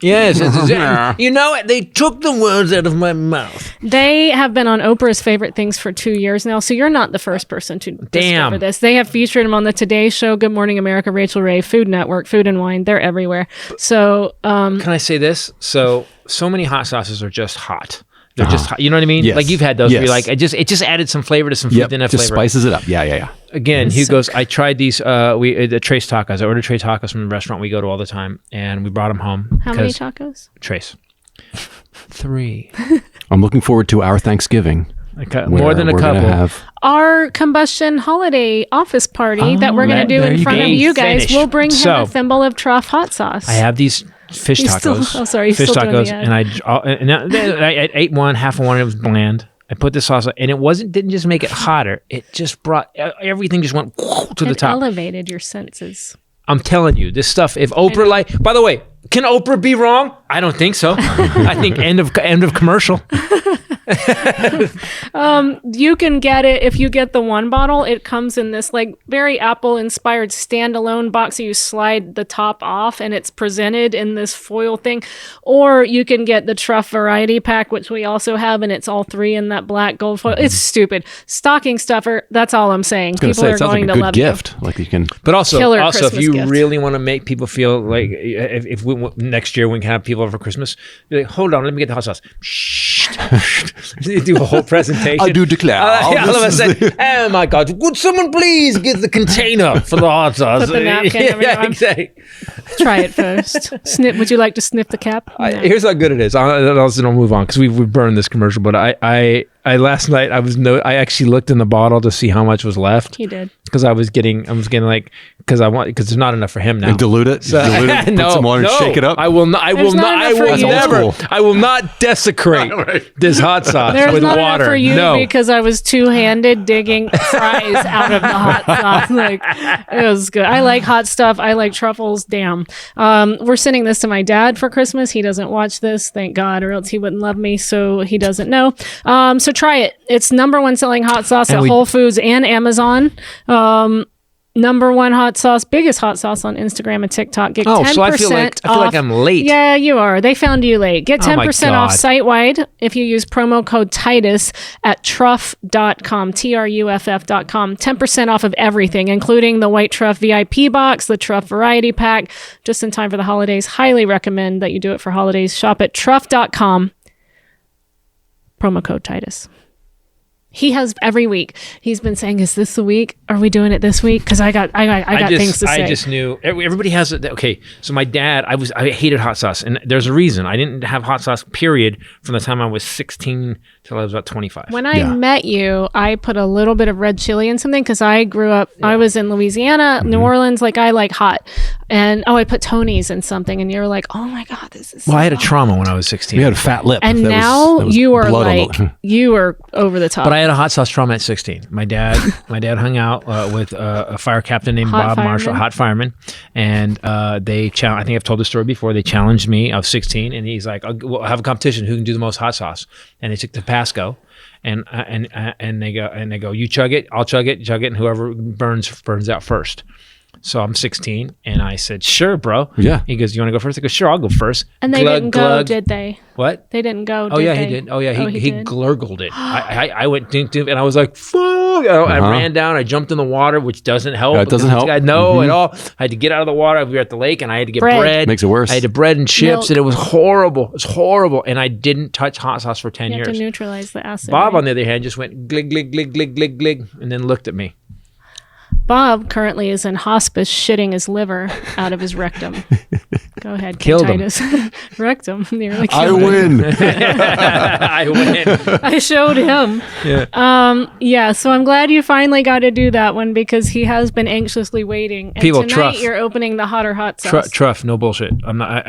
Yes. They took the words out of my mouth. They have been on Oprah's favorite things for 2 years now, so you're not the first person to discover this. They have featured him on the Today Show, Good Morning America, Rachel Ray, Food Network, Food and Wine. They're everywhere. So, can I say this? So many hot sauces are just hot. They're just hot. You know what I mean? Yes. Like you've had those. Where you're like, it just added some flavor to some food. Didn't have just flavor. Spices it up. Yeah. Again, Hugo's. I tried these. The Trace tacos. I ordered Trace tacos from the restaurant we go to all the time, and we brought them home. How many tacos? Trace. 3. I'm looking forward to our Thanksgiving. More than a couple. Our combustion holiday office party that we're going to do in front of you guys. Finish. We'll bring him a thimble of Truff hot sauce. I have these fish tacos. Fish tacos, and I ate one, half of one. It was bland. I put the sauce on, and it didn't just make it hotter. It just brought everything just went to the top. Elevated your senses. I'm telling you, this stuff. If Oprah by the way, can Oprah be wrong? I don't think so. I think end of commercial. You can get it if you get the one bottle. It comes in this like very Apple inspired standalone box. You slide the top off and it's presented in this foil thing. Or you can get the Truff variety pack, which we also have, and it's all 3 in that black gold foil. It's stupid. Stocking stuffer. That's all I'm saying. People are going to love gift. You. Like you can. But also Christmas if you gift. really want to make people feel like if we next year we can have people over for Christmas, be like, hold on, let me get the hot sauce. Do a whole presentation. I do declare. All of a sudden, oh my God, would someone please get the container for the hot sauce? Put the napkin exactly. Try it first. Would you like to sniff the cap? No. Here's how good it is. I'll move on because we've burned this commercial. But I last night I actually looked in the bottle to see how much was left. You did. Because I was getting like because there's not enough for him now. And dilute it. So, put some water and shake it up. I will not. I will not desecrate this hot sauce There's with not water. Enough for you no, because I was two-handed digging fries out of the hot sauce. Like it was good. I like hot stuff. I like truffles. Damn. We're sending this to my dad for Christmas. He doesn't watch this, thank God, or else he wouldn't love me. So he doesn't know. So try it. It's #1 selling hot sauce at Whole Foods and Amazon. Number one hot sauce, biggest hot sauce on Instagram and TikTok. Get 10% so I feel like I'm late. Yeah, you are. They found you late. Get 10% off God. site-wide if you use promo code Titus at truff.com, truff.com. 10% off of everything, including the White Truff VIP box, the Truff Variety Pack, just in time for the holidays. Highly recommend that you do it for holidays. Shop at truff.com, promo code Titus. He has every week. He's been saying, "Is this the week? Are we doing it this week?" Because I got things to say. I just knew everybody has it. Okay, so my dad, I hated hot sauce, and there's a reason. I didn't have hot sauce. Period. From the time I was 16 till I was about 25. When I met you, I put a little bit of red chili in something because I grew up. I was in Louisiana, New Orleans. Like I like hot, and I put Tony's in something, and you were like, "Oh my god, this is." Well, I had a trauma when I was 16. You had a fat lip. And That now was you are blood on like the- you are over the top. But I had a hot sauce trauma at 16. My dad hung out with a fire captain named Hot Bob fireman. Marshall, hot fireman, and they I think I've told the story before. They challenged me. I was 16, and he's like, "We'll have a competition. Who can do the most hot sauce?" And they took the Pasco, and they go, "You chug it, I'll chug it, and whoever burns out first." So I'm 16, and I said, "Sure, bro." Yeah. He goes, "You want to go first?" I go, "Sure, I'll go first." and they Glug, didn't go, glug. did they? What? They didn't go. Oh did yeah, they? he did. Oh yeah, he did? glurgled it. I went dink dink, and I was like, "Fuck!" I ran down. I jumped in the water, which doesn't help. Yeah, it doesn't because help. No, at all. I had to get out of the water. We were at the lake, and I had to get bread. Makes it worse. I had to bread and chips, Milk. and it was horrible. It was horrible, and I didn't touch hot sauce for 10 You have years. to neutralize the acid. Bob, right? on the other hand, just went glig glig glig glig glig glig, and then looked at me. Bob currently is in hospice shitting his liver out of his rectum. Go ahead, Killed him. Titus. Rectum. Nearly I killed him. win. I win. I showed him. Yeah. So I'm glad you finally got to do that one because he has been anxiously waiting. And People, tonight truff. you're opening the hotter hot sauce. Truff, no bullshit. I'm not.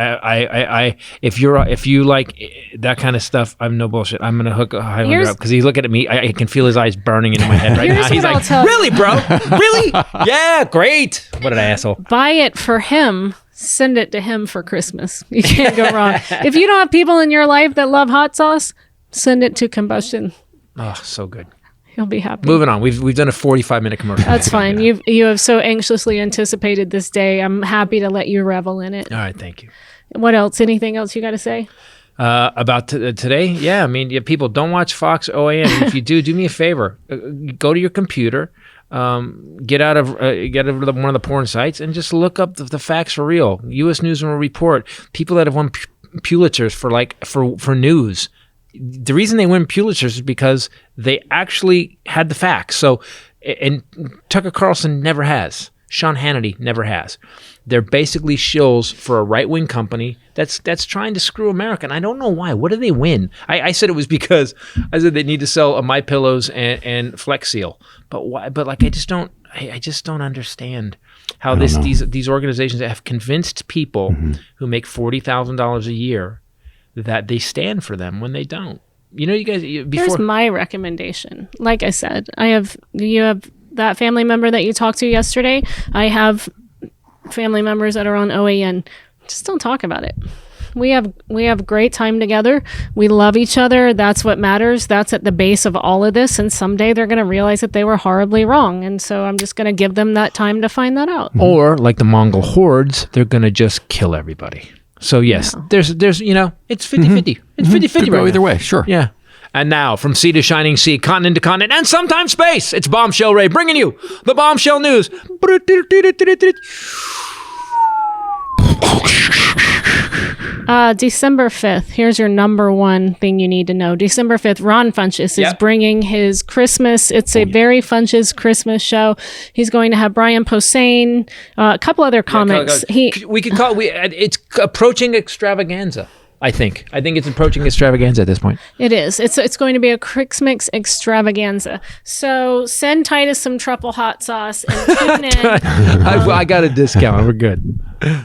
If you like that kind of stuff, I'm no bullshit. I'm gonna hook Hylinder Here's- up because he's looking at me. I can feel his eyes burning into my head right Here's now. He's what I'll like, tell you. "Really, bro? Really? Yeah, great. What an asshole." Buy it for him. Send it to him for Christmas. You can't go wrong. If you don't have people in your life that love hot sauce, send it to Combustion. Oh, so good. He'll be happy. Moving on. We've done a 45-minute commercial. That's fine. You have so anxiously anticipated this day. I'm happy to let you revel in it. All right, thank you. What else? Anything else you got to say? About today, yeah. I mean, people don't watch Fox OAN. If you do me a favor. Go to your computer, get out of one of the porn sites, and just look up the facts for real. U.S. News and World Report. People that have won Pulitzers for news. The reason they win Pulitzers is because they actually had the facts. So, and Tucker Carlson never has. Sean Hannity never has. They're basically shills for a right-wing company that's trying to screw America. And I don't know why. What do they win? I said it was because I said they need to sell MyPillows and Flex Seal. But why? But like I just don't understand how these organizations have convinced people who make $40,000 a year that they stand for them when they don't. You know, you guys before. Here's my recommendation. Like I said, you have that family member that you talked to yesterday. I have family members that are on OAN. Just don't talk about it. We have great time together. We love each other. That's what matters. That's at the base of all of this. And someday they're going to realize that they were horribly wrong. And so I'm just going to give them that time to find that out. Or like the Mongol hordes, they're going to just kill everybody. So yes, there's it's 50-50. It's 50-50 Could go right either now. way. Sure. Yeah. And now, from sea to shining sea, continent to continent, and sometimes space, it's Bombshell Ray bringing you the Bombshell News. December 5th. Here's your number one thing you need to know. December 5th, Ron Funches is bringing his Christmas. It's a very Funches Christmas show. He's going to have Brian Posehn, a couple other comics. We could call it's approaching extravaganza. I think it's approaching extravaganza at this point. It is. It's going to be a Christmas extravaganza. So send Titus some truffle hot sauce and tune in. I got a discount. We're good.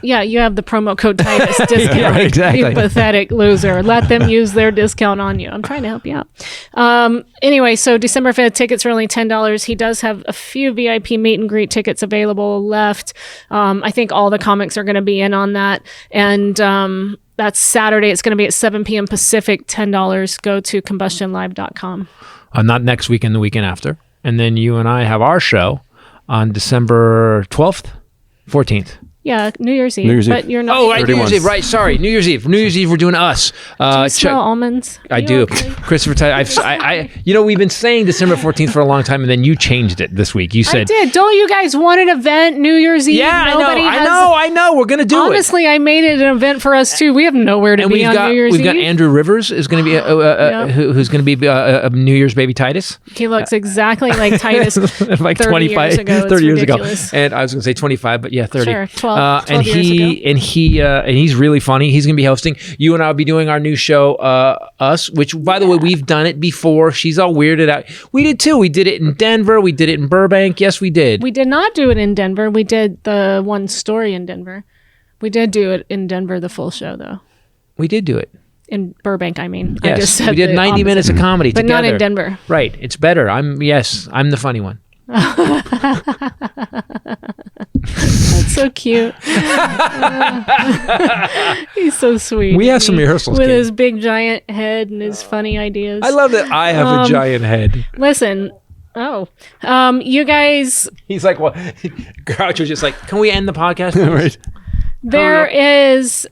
Yeah, you have the promo code Titus discount. Yeah, exactly. You pathetic loser. Let them use their discount on you. I'm trying to help you out. Anyway, so December 5th, tickets are only $10. He does have a few VIP meet and greet tickets available left. I think all the comics are going to be in on that. And that's Saturday. It's going to be at 7 p.m. Pacific, $10. Go to combustionlive.com. Not next weekend, the weekend after. And then you and I have our show on December 12th, 14th. Yeah, New Year's Eve. New Year's Eve. But you're not. Oh, right, New 31. Year's Eve. Right, sorry, New Year's Eve. New Year's Eve, we're doing us. Do you smell almonds? I You do. okay? Christopher Titus. We've been saying December 14th for a long time, and then you changed it this week. You I said, did. Don't you guys want an event New Year's Eve? "Yeah, Nobody I know. We're gonna do it." Honestly, I made it an event for us too. We have nowhere to And be on New Year's we've Eve. got Andrew Rivers is going to be who's going to be New Year's baby Titus. He looks exactly like Titus Like 30 years ago. It's 30 years ridiculous. ago. And I was going to say 25, but yeah, 30. Sure, 12 years ago. And he's really funny. He's going to be hosting. You and I will be doing our new show, Us, which, by the way, we've done it before. She's all weirded out. We did too. We did it in Denver. We did it in Burbank. Yes, we did. We did not do it in Denver. We did the one story in Denver. We did do it in Denver, the full show, though. We did do it. In Burbank, I mean. Yes, I just said we did the 90 opposite. minutes of comedy But together. not in Denver. Right. It's better. I'm the funny one. That's so cute. He's so sweet. We have some rehearsals, with kid. his big giant head and his funny ideas. I love that I have a giant head. Listen. You guys. He's like, well, Grouch was just like, can we end the podcast? please?" Right. There is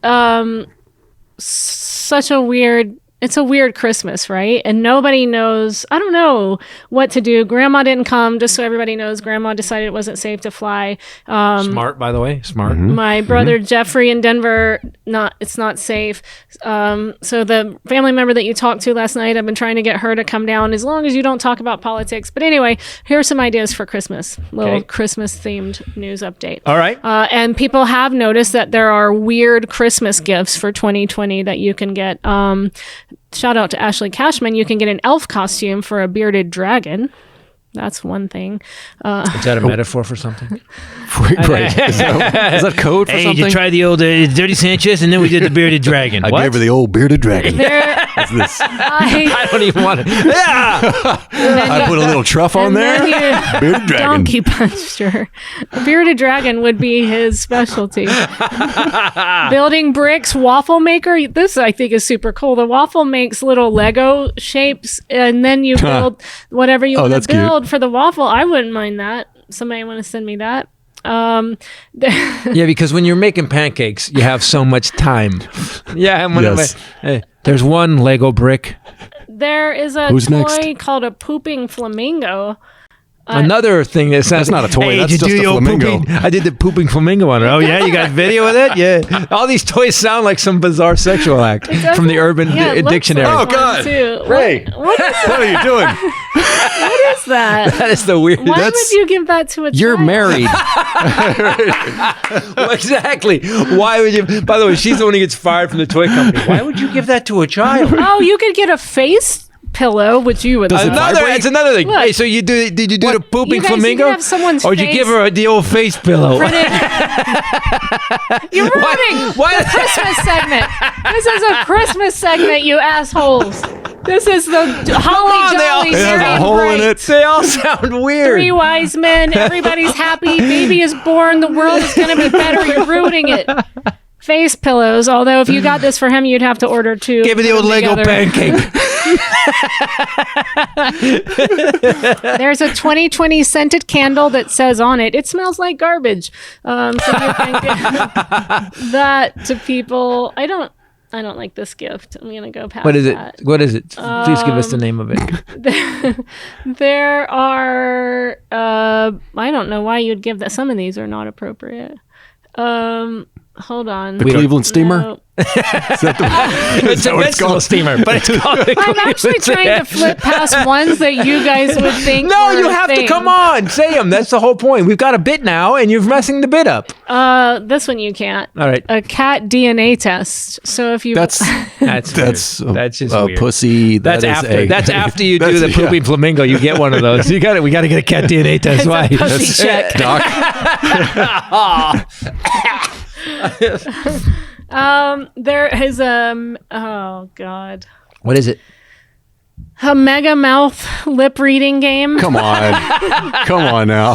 such a weird. It's a weird Christmas, right? And nobody knows. I don't know what to do. Grandma didn't come. Just so everybody knows, Grandma decided it wasn't safe to fly. Smart, by the way. Smart. My brother Jeffrey in Denver, it's not safe. So the family member that you talked to last night, I've been trying to get her to come down as long as you don't talk about politics. But anyway, here are some ideas for Christmas. Little Okay. Christmas themed news update. All right. And people have noticed that there are weird Christmas gifts for 2020 that you can get. Shout out to Ashley Cashman. You can get an elf costume for a bearded dragon. That's one thing. Is that a metaphor for something? Right. Is that code for something? try the old Dirty Sanchez, and then we did the bearded dragon. I gave her the old bearded dragon. I don't even want to. Yeah. I put a little truff on there. Bearded dragon. Donkey puncture. A bearded dragon would be his specialty. Building bricks, waffle maker. This I think is super cool. The waffle makes little Lego shapes, and then you build whatever you want that's to cute. build for the waffle. I wouldn't mind that. Somebody want to send me that? Yeah, because when you're making pancakes, you have so much time. Yeah, Yes. There's one Lego brick. There is a Who's toy next? called a pooping flamingo. Another thing that sounds not a toy, Hey, that's did you just do a the old flamingo. pooping? I did the pooping flamingo one. Oh yeah, you got video with it? Yeah. All these toys sound like some bizarre sexual act from the Urban Yeah, it looks Dictionary. like Oh, one, God. too. Ray. What is What are you doing? what is that? That is the weird. Why would you give that to a You're child? married. Exactly. Why would you? By the way, she's the one who gets fired from the toy company. Why would you give that to a child? Oh, you could get a face pillow, which you would Does it love. vibrate? It's another thing. Look. Hey, so did you do the pooping You guys, flamingo? you can have someone's or did you give face her the old face pillow? You're ruining Why- the Christmas segment. This is a Christmas segment, you assholes. This is the holly they all- jolly It has a merry and hole in bright. it. They all sound weird. Three wise men. Everybody's happy. Baby is born. The world is going to be better. You're ruining it. Face pillows. Although if you got this for him, you'd have to order two. Give me the put old them Lego together. pancake. There's a 2020 scented candle that says on it, it smells like garbage. So you can give that to people. I don't like this gift. I'm going to go past What is it? that. What is it? Please give us the name of it. There are, I don't know why you'd give that. Some of these are not appropriate. Hold on. The Cleveland steamer? No. It's a what it's vegetable called? steamer, but it's called the I'm actually trying to flip past ones that you guys would think No, were you a have to thing. come on. Say them. That's the whole point. We've got a bit now, and you're messing the bit up. This one you can't. All right. A cat DNA test. So if you That's That's that's weird. That's just a weird. pussy. That's That is after. a- That's after you do the That's- yeah. pooping flamingo. You get one of those. We got to get a cat DNA test. Why? pussy check. Doc. There is oh god. What is it? A mega mouth lip reading game. Come on now.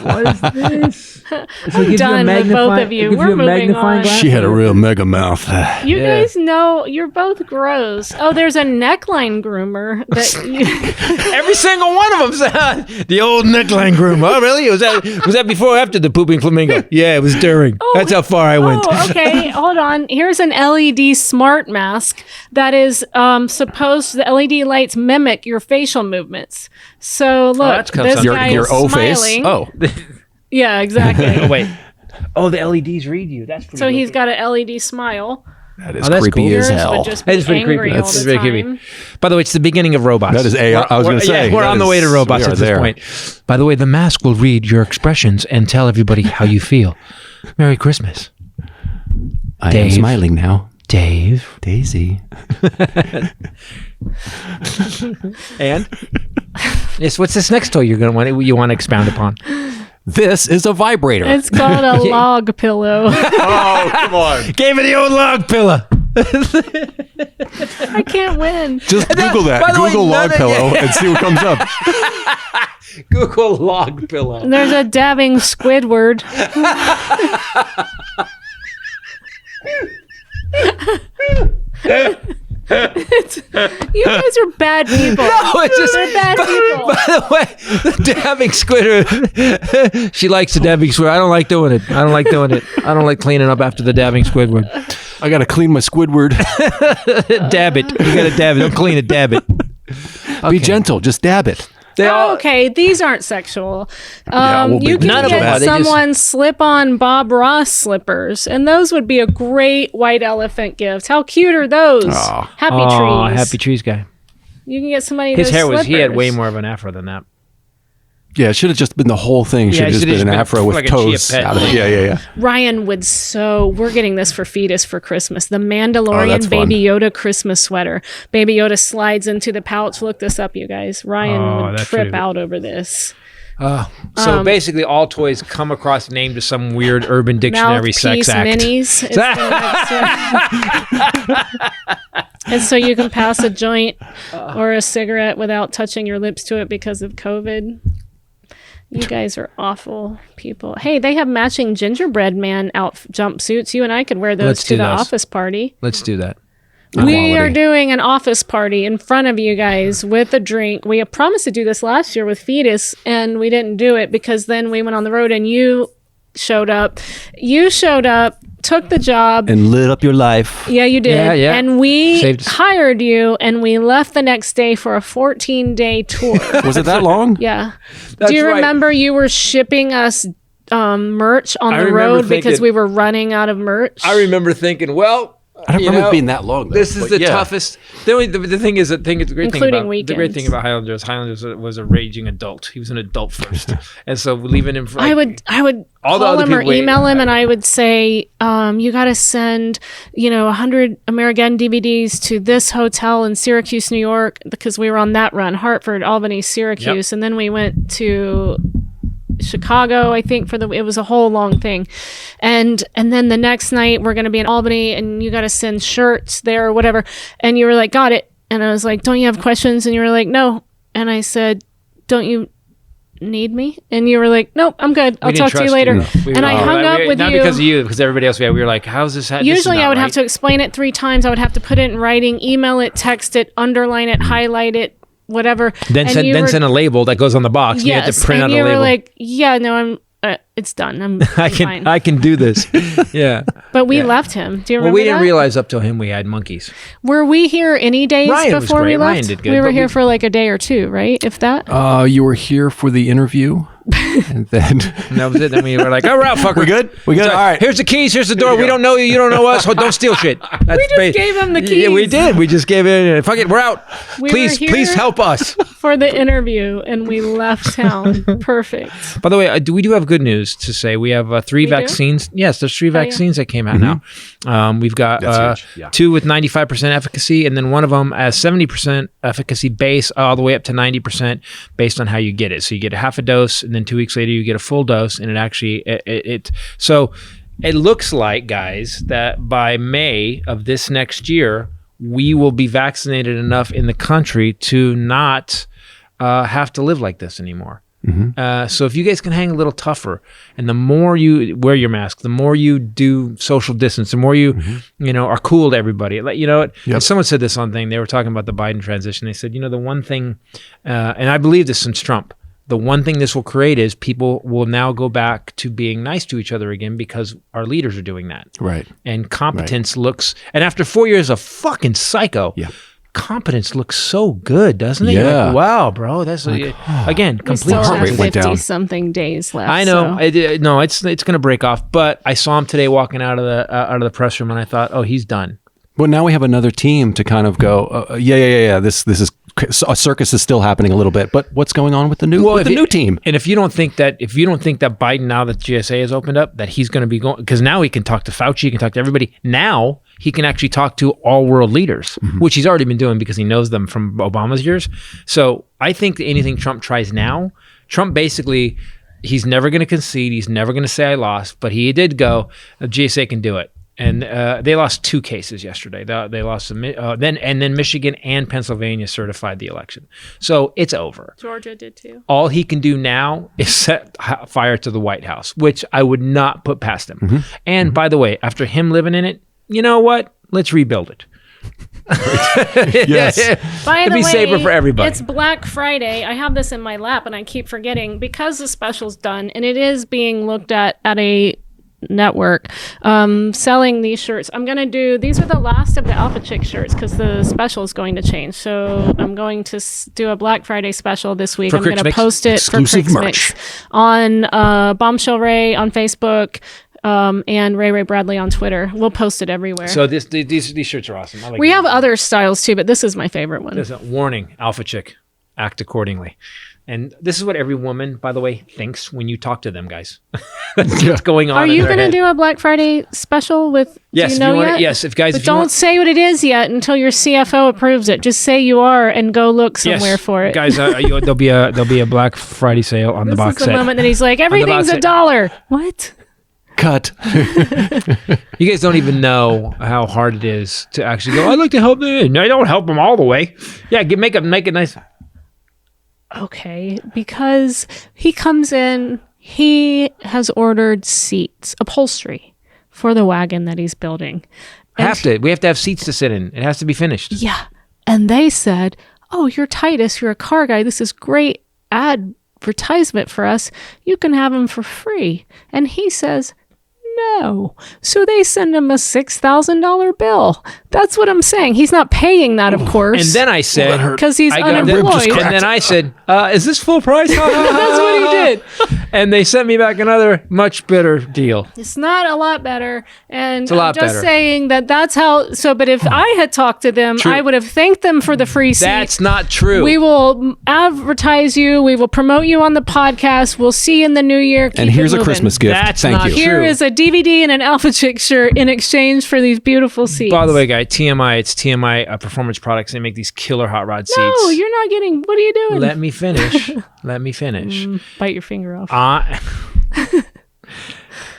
What is this? I'm done with both of you. We're moving on. She had a real mega mouth. You guys know you're both gross. Oh, there's a neckline groomer that you. Every single one of them said the old neckline groom. Oh, really? Was that before or after the pooping flamingo? Yeah, it was during. That's how far I went. Oh, okay. Hold on. Here's an LED smart mask that is supposed. The LED lights mimic your facial movements. So look, this guy your is O face. smiling. Oh, Yeah, exactly. Oh, wait. Oh, the LEDs read you. That's pretty So cool. he's got an LED smile. that is that's creepy cool. as Yours hell. would just That be is pretty angry creepy. all That's the very time. creepy. By the way, it's the beginning of robots. That is AI. I was going to say. we're that on the is- way to robots we are at this there. point. By the way, the mask will read your expressions and tell everybody how you feel. Merry Christmas, I am Dave. smiling now. Dave. Daisy. And yes, what's this next toy you want to expound upon? This is a vibrator. It's called a log pillow. Oh, come on. Gave me the old log pillow. I can't win. Just Google that. by the way, Google none log of- pillow and see what comes up. Google log pillow. There's a dabbing Squidward. You guys are bad people. No, it's just They're bad people. By the way, the dabbing Squidward. She likes the dabbing Squidward. I don't like doing it. I don't like cleaning up after the dabbing Squidward. I got to clean my Squidward. Dab it. You gotta dab it. Don't clean it. Dab it. Be gentle. Just dab it. They all. Okay, these aren't sexual. well, You none can of them get are. They just- someone slip-on Bob Ross slippers, and those would be a great white elephant gift. How cute are those? Aw. Happy Aw, trees. happy trees guy. You can get somebody His those hair was. He had slippers. way more of an afro than that. Yeah, it should have just been the whole thing. Should Yeah, have it just should've been an just been afro with like a chia toes pet. out of it. Yeah. Ryan would we're getting this for Fetus for Christmas. The Oh, Mandalorian that's fun. Baby Yoda Christmas sweater. Baby Yoda slides into the pouch. Look this up, you guys. Ryan would that's trip pretty- out over this. So basically, all toys come across named to some weird Urban Dictionary sex Mouthpiece act. minis. is the next one. And so you can pass a joint or a cigarette without touching your lips to it because of COVID. You guys are awful people. Hey, they have matching gingerbread man jumpsuits. You and I could wear those Let's to do the those. office party. Let's do that. We are doing an office party in front of you guys with a drink. We had promised to do this last year with Fetus, and we didn't do it because then we went on the road and you showed up. You showed up, took the job. And lit up your life. Yeah, you did. Yeah. And we Saved us. hired you, and we left the next day for a 14-day tour. Was it that long? Yeah. That's Do you right. remember you were shipping us merch on I the remember road because thinking- we were running out of merch? I remember thinking, well, I don't remember it being that long. Though. This is But the yeah. toughest. The thing is, the great thing Including about the great thing weekends. about Highlander was a raging adult. He was an adult first, and so leaving him for I would all the call other him or people- email him, and I would say, you got to send, 100 American DVDs to this hotel in Syracuse, New York, because we were on that run, Hartford, Albany, Syracuse, and then we went to Chicago, I think, it was a whole long thing. And then the next night we're going to be in Albany and you got to send shirts there or whatever. And you were like, got it. And I was like, don't you have questions? And you were like, no. And I said, don't you need me? And you were like, nope, I'm good. I'll We didn't talk to you trust later. We And were- I hung up with not you. because of you, because everybody else. We were like, how's this? Usually I would have to explain it 3 times. I would have to put it in writing, email it, text it, underline it, highlight it, whatever. Then And you were- send a label that goes on the box. You have to print and out a you label. were like, yeah, no, I'm. It's done. I'm fine. I can do this. Yeah. But we left him. Do you remember Well, we didn't that? realize up till him we had monkeys. Were we here any days Ryan was before we great. left? Ryan did good, We were but here we- for like a day or 2, right? If that. You were here for the interview, and then And that was it. Then we were like, oh, we're out, fucker. we good. We good. Sorry. All right. Here's the keys. Here's the door. We don't know you. You don't know us. So don't steal shit. That's We just gave him the Yeah, we keys. did. We just gave it. Fuck it. We're out. We were Please here- help us. For the interview, and we left town. Perfect. By the way, we do have good news to say. We have 3 do? vaccines. Yes, there's 3 yeah. vaccines that came out now. We've got That's huge. Yeah. 2 with 95% efficacy, and then one of them has 70% efficacy base, all the way up to 90% based on how you get it. So you get a half a dose, and then 2 weeks later you get a full dose, and it actually so it looks like, guys, that by May of this next year, we will be vaccinated enough in the country to not have to live like this anymore. So if you guys can hang a little tougher, and the more you wear your mask, the more you do social distance, the more you are cool to everybody. Like, and someone said this on thing. They were talking about the Biden transition. They said, the one thing, and I believe this since Trump, the one thing this will create is people will now go back to being nice to each other again because our leaders are doing that. Right. And competence looks, and after 4 years of fucking psycho, competence looks so good, doesn't it? Yeah. You're like, wow, bro, that's again We complete still heart have rate went down. 50-something days left. I know. so- No, it's going to break off. But I saw him today walking out of the press room, and I thought, oh, he's done. Well, now we have another team to kind of go, yeah. This is a circus is still happening a little bit, but what's going on with the new team? And if you don't think that Biden, now that GSA has opened up, that he's going to be going, because now he can talk to Fauci, he can talk to everybody. Now he can actually talk to all world leaders, which he's already been doing because he knows them from Obama's years. So I think that anything Trump tries now, Trump basically, he's never going to concede. He's never going to say I lost, but he did go, GSA can do it. And they lost 2 cases yesterday. They lost then Michigan and Pennsylvania certified the election. So it's over. Georgia did too. All he can do now is set fire to the White House, which I would not put past him. And by the way, after him living in it, you know what? Let's rebuild it. Yes. By It'd the be way, safer for everybody. It's Black Friday. I have this in my lap and I keep forgetting because the special's done and it is being looked at a network selling these shirts. I'm going to do, these are the last of the Alpha Chick shirts because the special is going to change. So I'm going to do a Black Friday special this week. For I'm going Cricks to Mix? post it Exclusive for Cricks merch. Mix on Bombshell Ray on Facebook. And Ray Bradley on Twitter. We'll post it everywhere. So these shirts are awesome. I like we them. have other styles too, but this is my favorite one. There's a warning, Alpha Chick, act accordingly. And this is what every woman, by the way, thinks when you talk to them, guys. That's what's going on. Are in you their going to head. do a Black Friday special with? Yes, do you know wanna, yet? yes. If guys, But if you don't want, say what it is yet until your CFO approves it. Just say you are and go look somewhere for it. guys. There'll be a Black Friday sale on the This box is the set. moment that he's like, everything's box set. $1. What? Cut. You guys don't even know how hard it is to actually go, I'd like to help them. No, I don't help them all the way. Yeah, make it nice. Okay, because he comes in, he has ordered seats, upholstery for the wagon that he's building. We have to have seats to sit in. It has to be finished. Yeah. And they said, oh, you're Titus, you're a car guy. This is great advertisement for us. You can have them for free. And he says, no. So they send him a $6,000 bill. That's what I'm saying. He's not paying that, of course. And then I said, because he's unemployed. and then I said, is this full price? That's what he did. And they sent me back another much better deal. It's not a lot better. And It's a lot I'm just better. saying that's how. So, but if I had talked to them, True. I would have thanked them for the free seat. That's not true. We will advertise you. We will promote you on the podcast. We'll see you in the new year. Keep And it here's a moving. Christmas gift. That's Thank not you. true. Here is a DVD and an Alpha Chick shirt in exchange for these beautiful seats. By the way, guy, TMI, it's TMI Performance Products. They make these killer hot rod seats. no, you're not getting. What are you doing? Let me finish. Let me finish. Bite your finger off.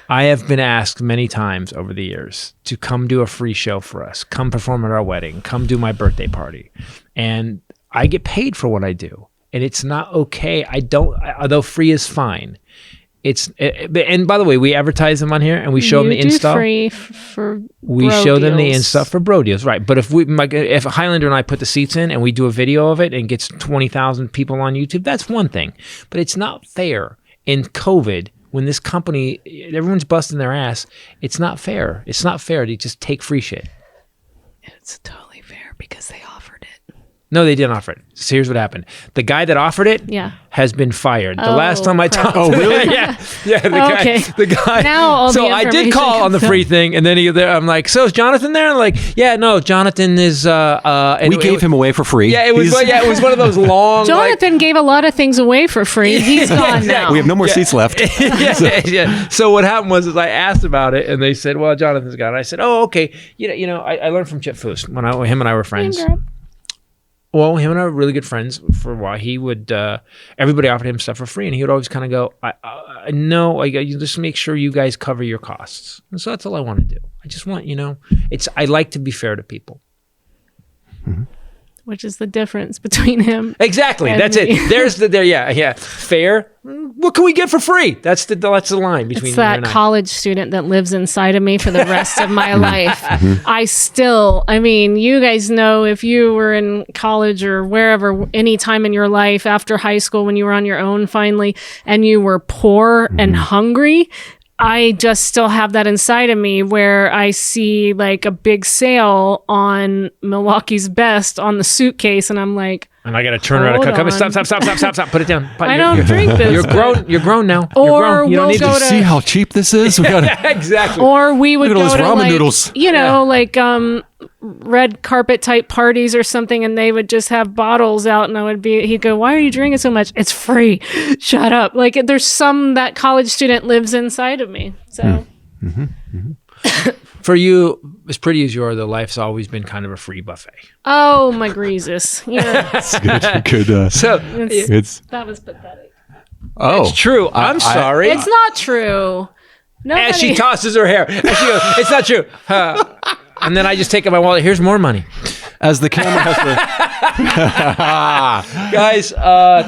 I have been asked many times over the years to come do a free show for us, come perform at our wedding, come do my birthday party. And I get paid for what I do. And it's not okay. Although free is fine. And by the way, we advertise them on here and we show them the install. Free for We bro show them the deals. install for bro deals, right? But if Hylinder and I put the seats in and we do a video of it and gets 20,000 people on YouTube, that's one thing. But it's not fair in COVID when this company, everyone's busting their ass. It's not fair. It's not fair to just take free shit. It's totally fair because they offered it. No, they didn't offer it. So here's what happened. The guy that offered it has been fired. The last time I crap. talked to him, yeah. Okay. The guy. Now all so the I did information call on the comes free thing, and then I'm like, so is Jonathan there? I'm like, yeah, no, Jonathan is. And We gave him away for free. Yeah, it was. He's- It was one of those long. Jonathan gave a lot of things away for free. He's gone now. We have no more seats left. yeah. So what happened was I asked about it, and they said, "Well, Jonathan's gone." I said, "Oh, okay." I learned from Chip Foose when him and I were friends. Well, him and I were really good friends for a while. He would, everybody offered him stuff for free, and he would always kind of go, "No, you just make sure you guys cover your costs." And so that's all I want to do. I just want, I like to be fair to people. which is the difference between him. Exactly. and That's me. it. There's the there. Yeah. Fair. What can we get for free? That's the line between It's you that and I. college student that lives inside of me for the rest of my life. I mean, you guys know if you were in college or wherever, any time in your life after high school when you were on your own finally, and you were poor and hungry, I just still have that inside of me where I see like a big sale on Milwaukee's Best on the suitcase, and I'm like, And I got to turn around and Hold come. on. Stop. Put it down. I don't drink this. You're grown. You're grown now. Or you're grown. You don't we'll need go to to- See how cheap this is? We got exactly. Or we would Look at all go those to ramen like, noodles. you know, like red carpet type parties or something, and they would just have bottles out, and he'd go, "Why are you drinking so much? It's free. Shut up." Like there's that college student lives inside of me. So For you, as pretty as you are, though, life's always been kind of a free buffet. oh my greases. Yeah, good. So that was pathetic. it's true. I'm sorry. It's not true. Nobody. As she tosses her hair. As she goes, it's not true. And then I just take out my wallet. Here's more money. As the camera has Guys,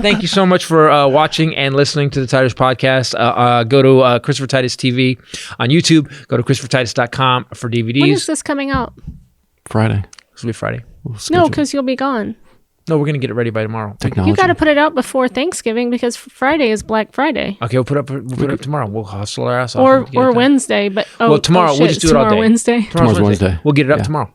thank you so much for watching and listening to the Titus Podcast. Go to Christopher Titus TV on YouTube. Go to ChristopherTitus.com for DVDs. When is this coming out? Friday. This will be Friday. No, because you'll be gone. No, we're going to get it ready by tomorrow. Technology. You got to put it out before Thanksgiving because Friday is Black Friday. Okay, we'll put it up tomorrow. We'll hustle our ass off. and get it Or done. Wednesday, but tomorrow. shit, We'll just do it all tomorrow day. Wednesday. Tomorrow's Wednesday. We'll get it up Yeah. tomorrow.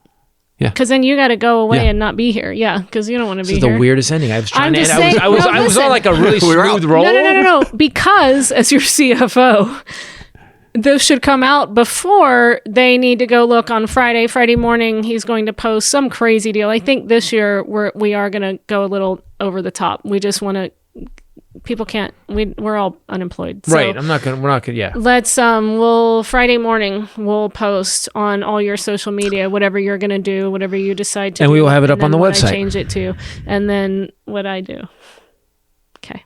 Because then you got to go away Yeah. and not be here. Yeah, because you don't want to This be is here. the weirdest ending. I was trying I'm to just end. saying- I was no, on listen. like a really smooth roll. No. Because as your CFO, this should come out before they need to go look on Friday. Friday morning, he's going to post some crazy deal. I think this year we are going to go a little over the top. We just want to. People can't. We're all unemployed. So Right. We're not gonna. Yeah. let's Friday morning we'll post on all your social media whatever you're gonna do, whatever you decide to And do, we will have it up and on then the what website. I change it to, and then what I do. Okay.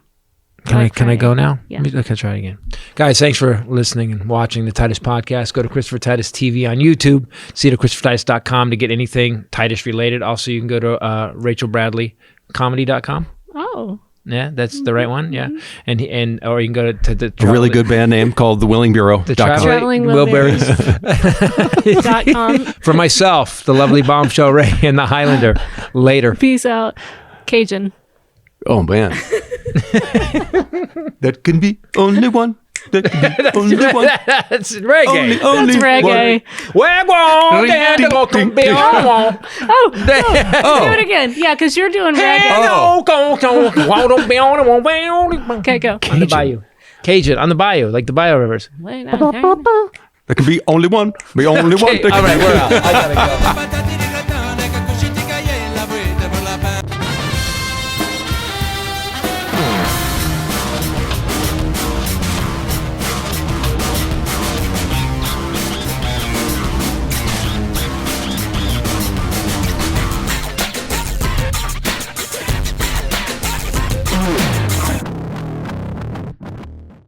Can I go now? Yeah. Okay, try it again. Guys, thanks for listening and watching the Titus Podcast. Go to Christopher Titus TV on YouTube. See it at ChristopherTitus.com to get anything Titus related. Also, you can go to RachelBradleyComedy.com. Oh. Yeah, that's the right one. Yeah, and or you can go to the A really good band name called The Willing Bureau. the Traveling Wilburys. .com. For myself, the lovely Bombshell Ray and the Hylinder. Later. Peace out. Cajun. Oh man. That can be only one. That can be only one. That's reggae. Only That's reggae. We're going to go to be on one. Oh, do it again. Yeah, because you're doing reggae. Okay, go. On the bayou. Cajun, on the bayou, like the bayou rivers. Wait, okay. That can be only one. Be only one. All right, we're out. I gotta go.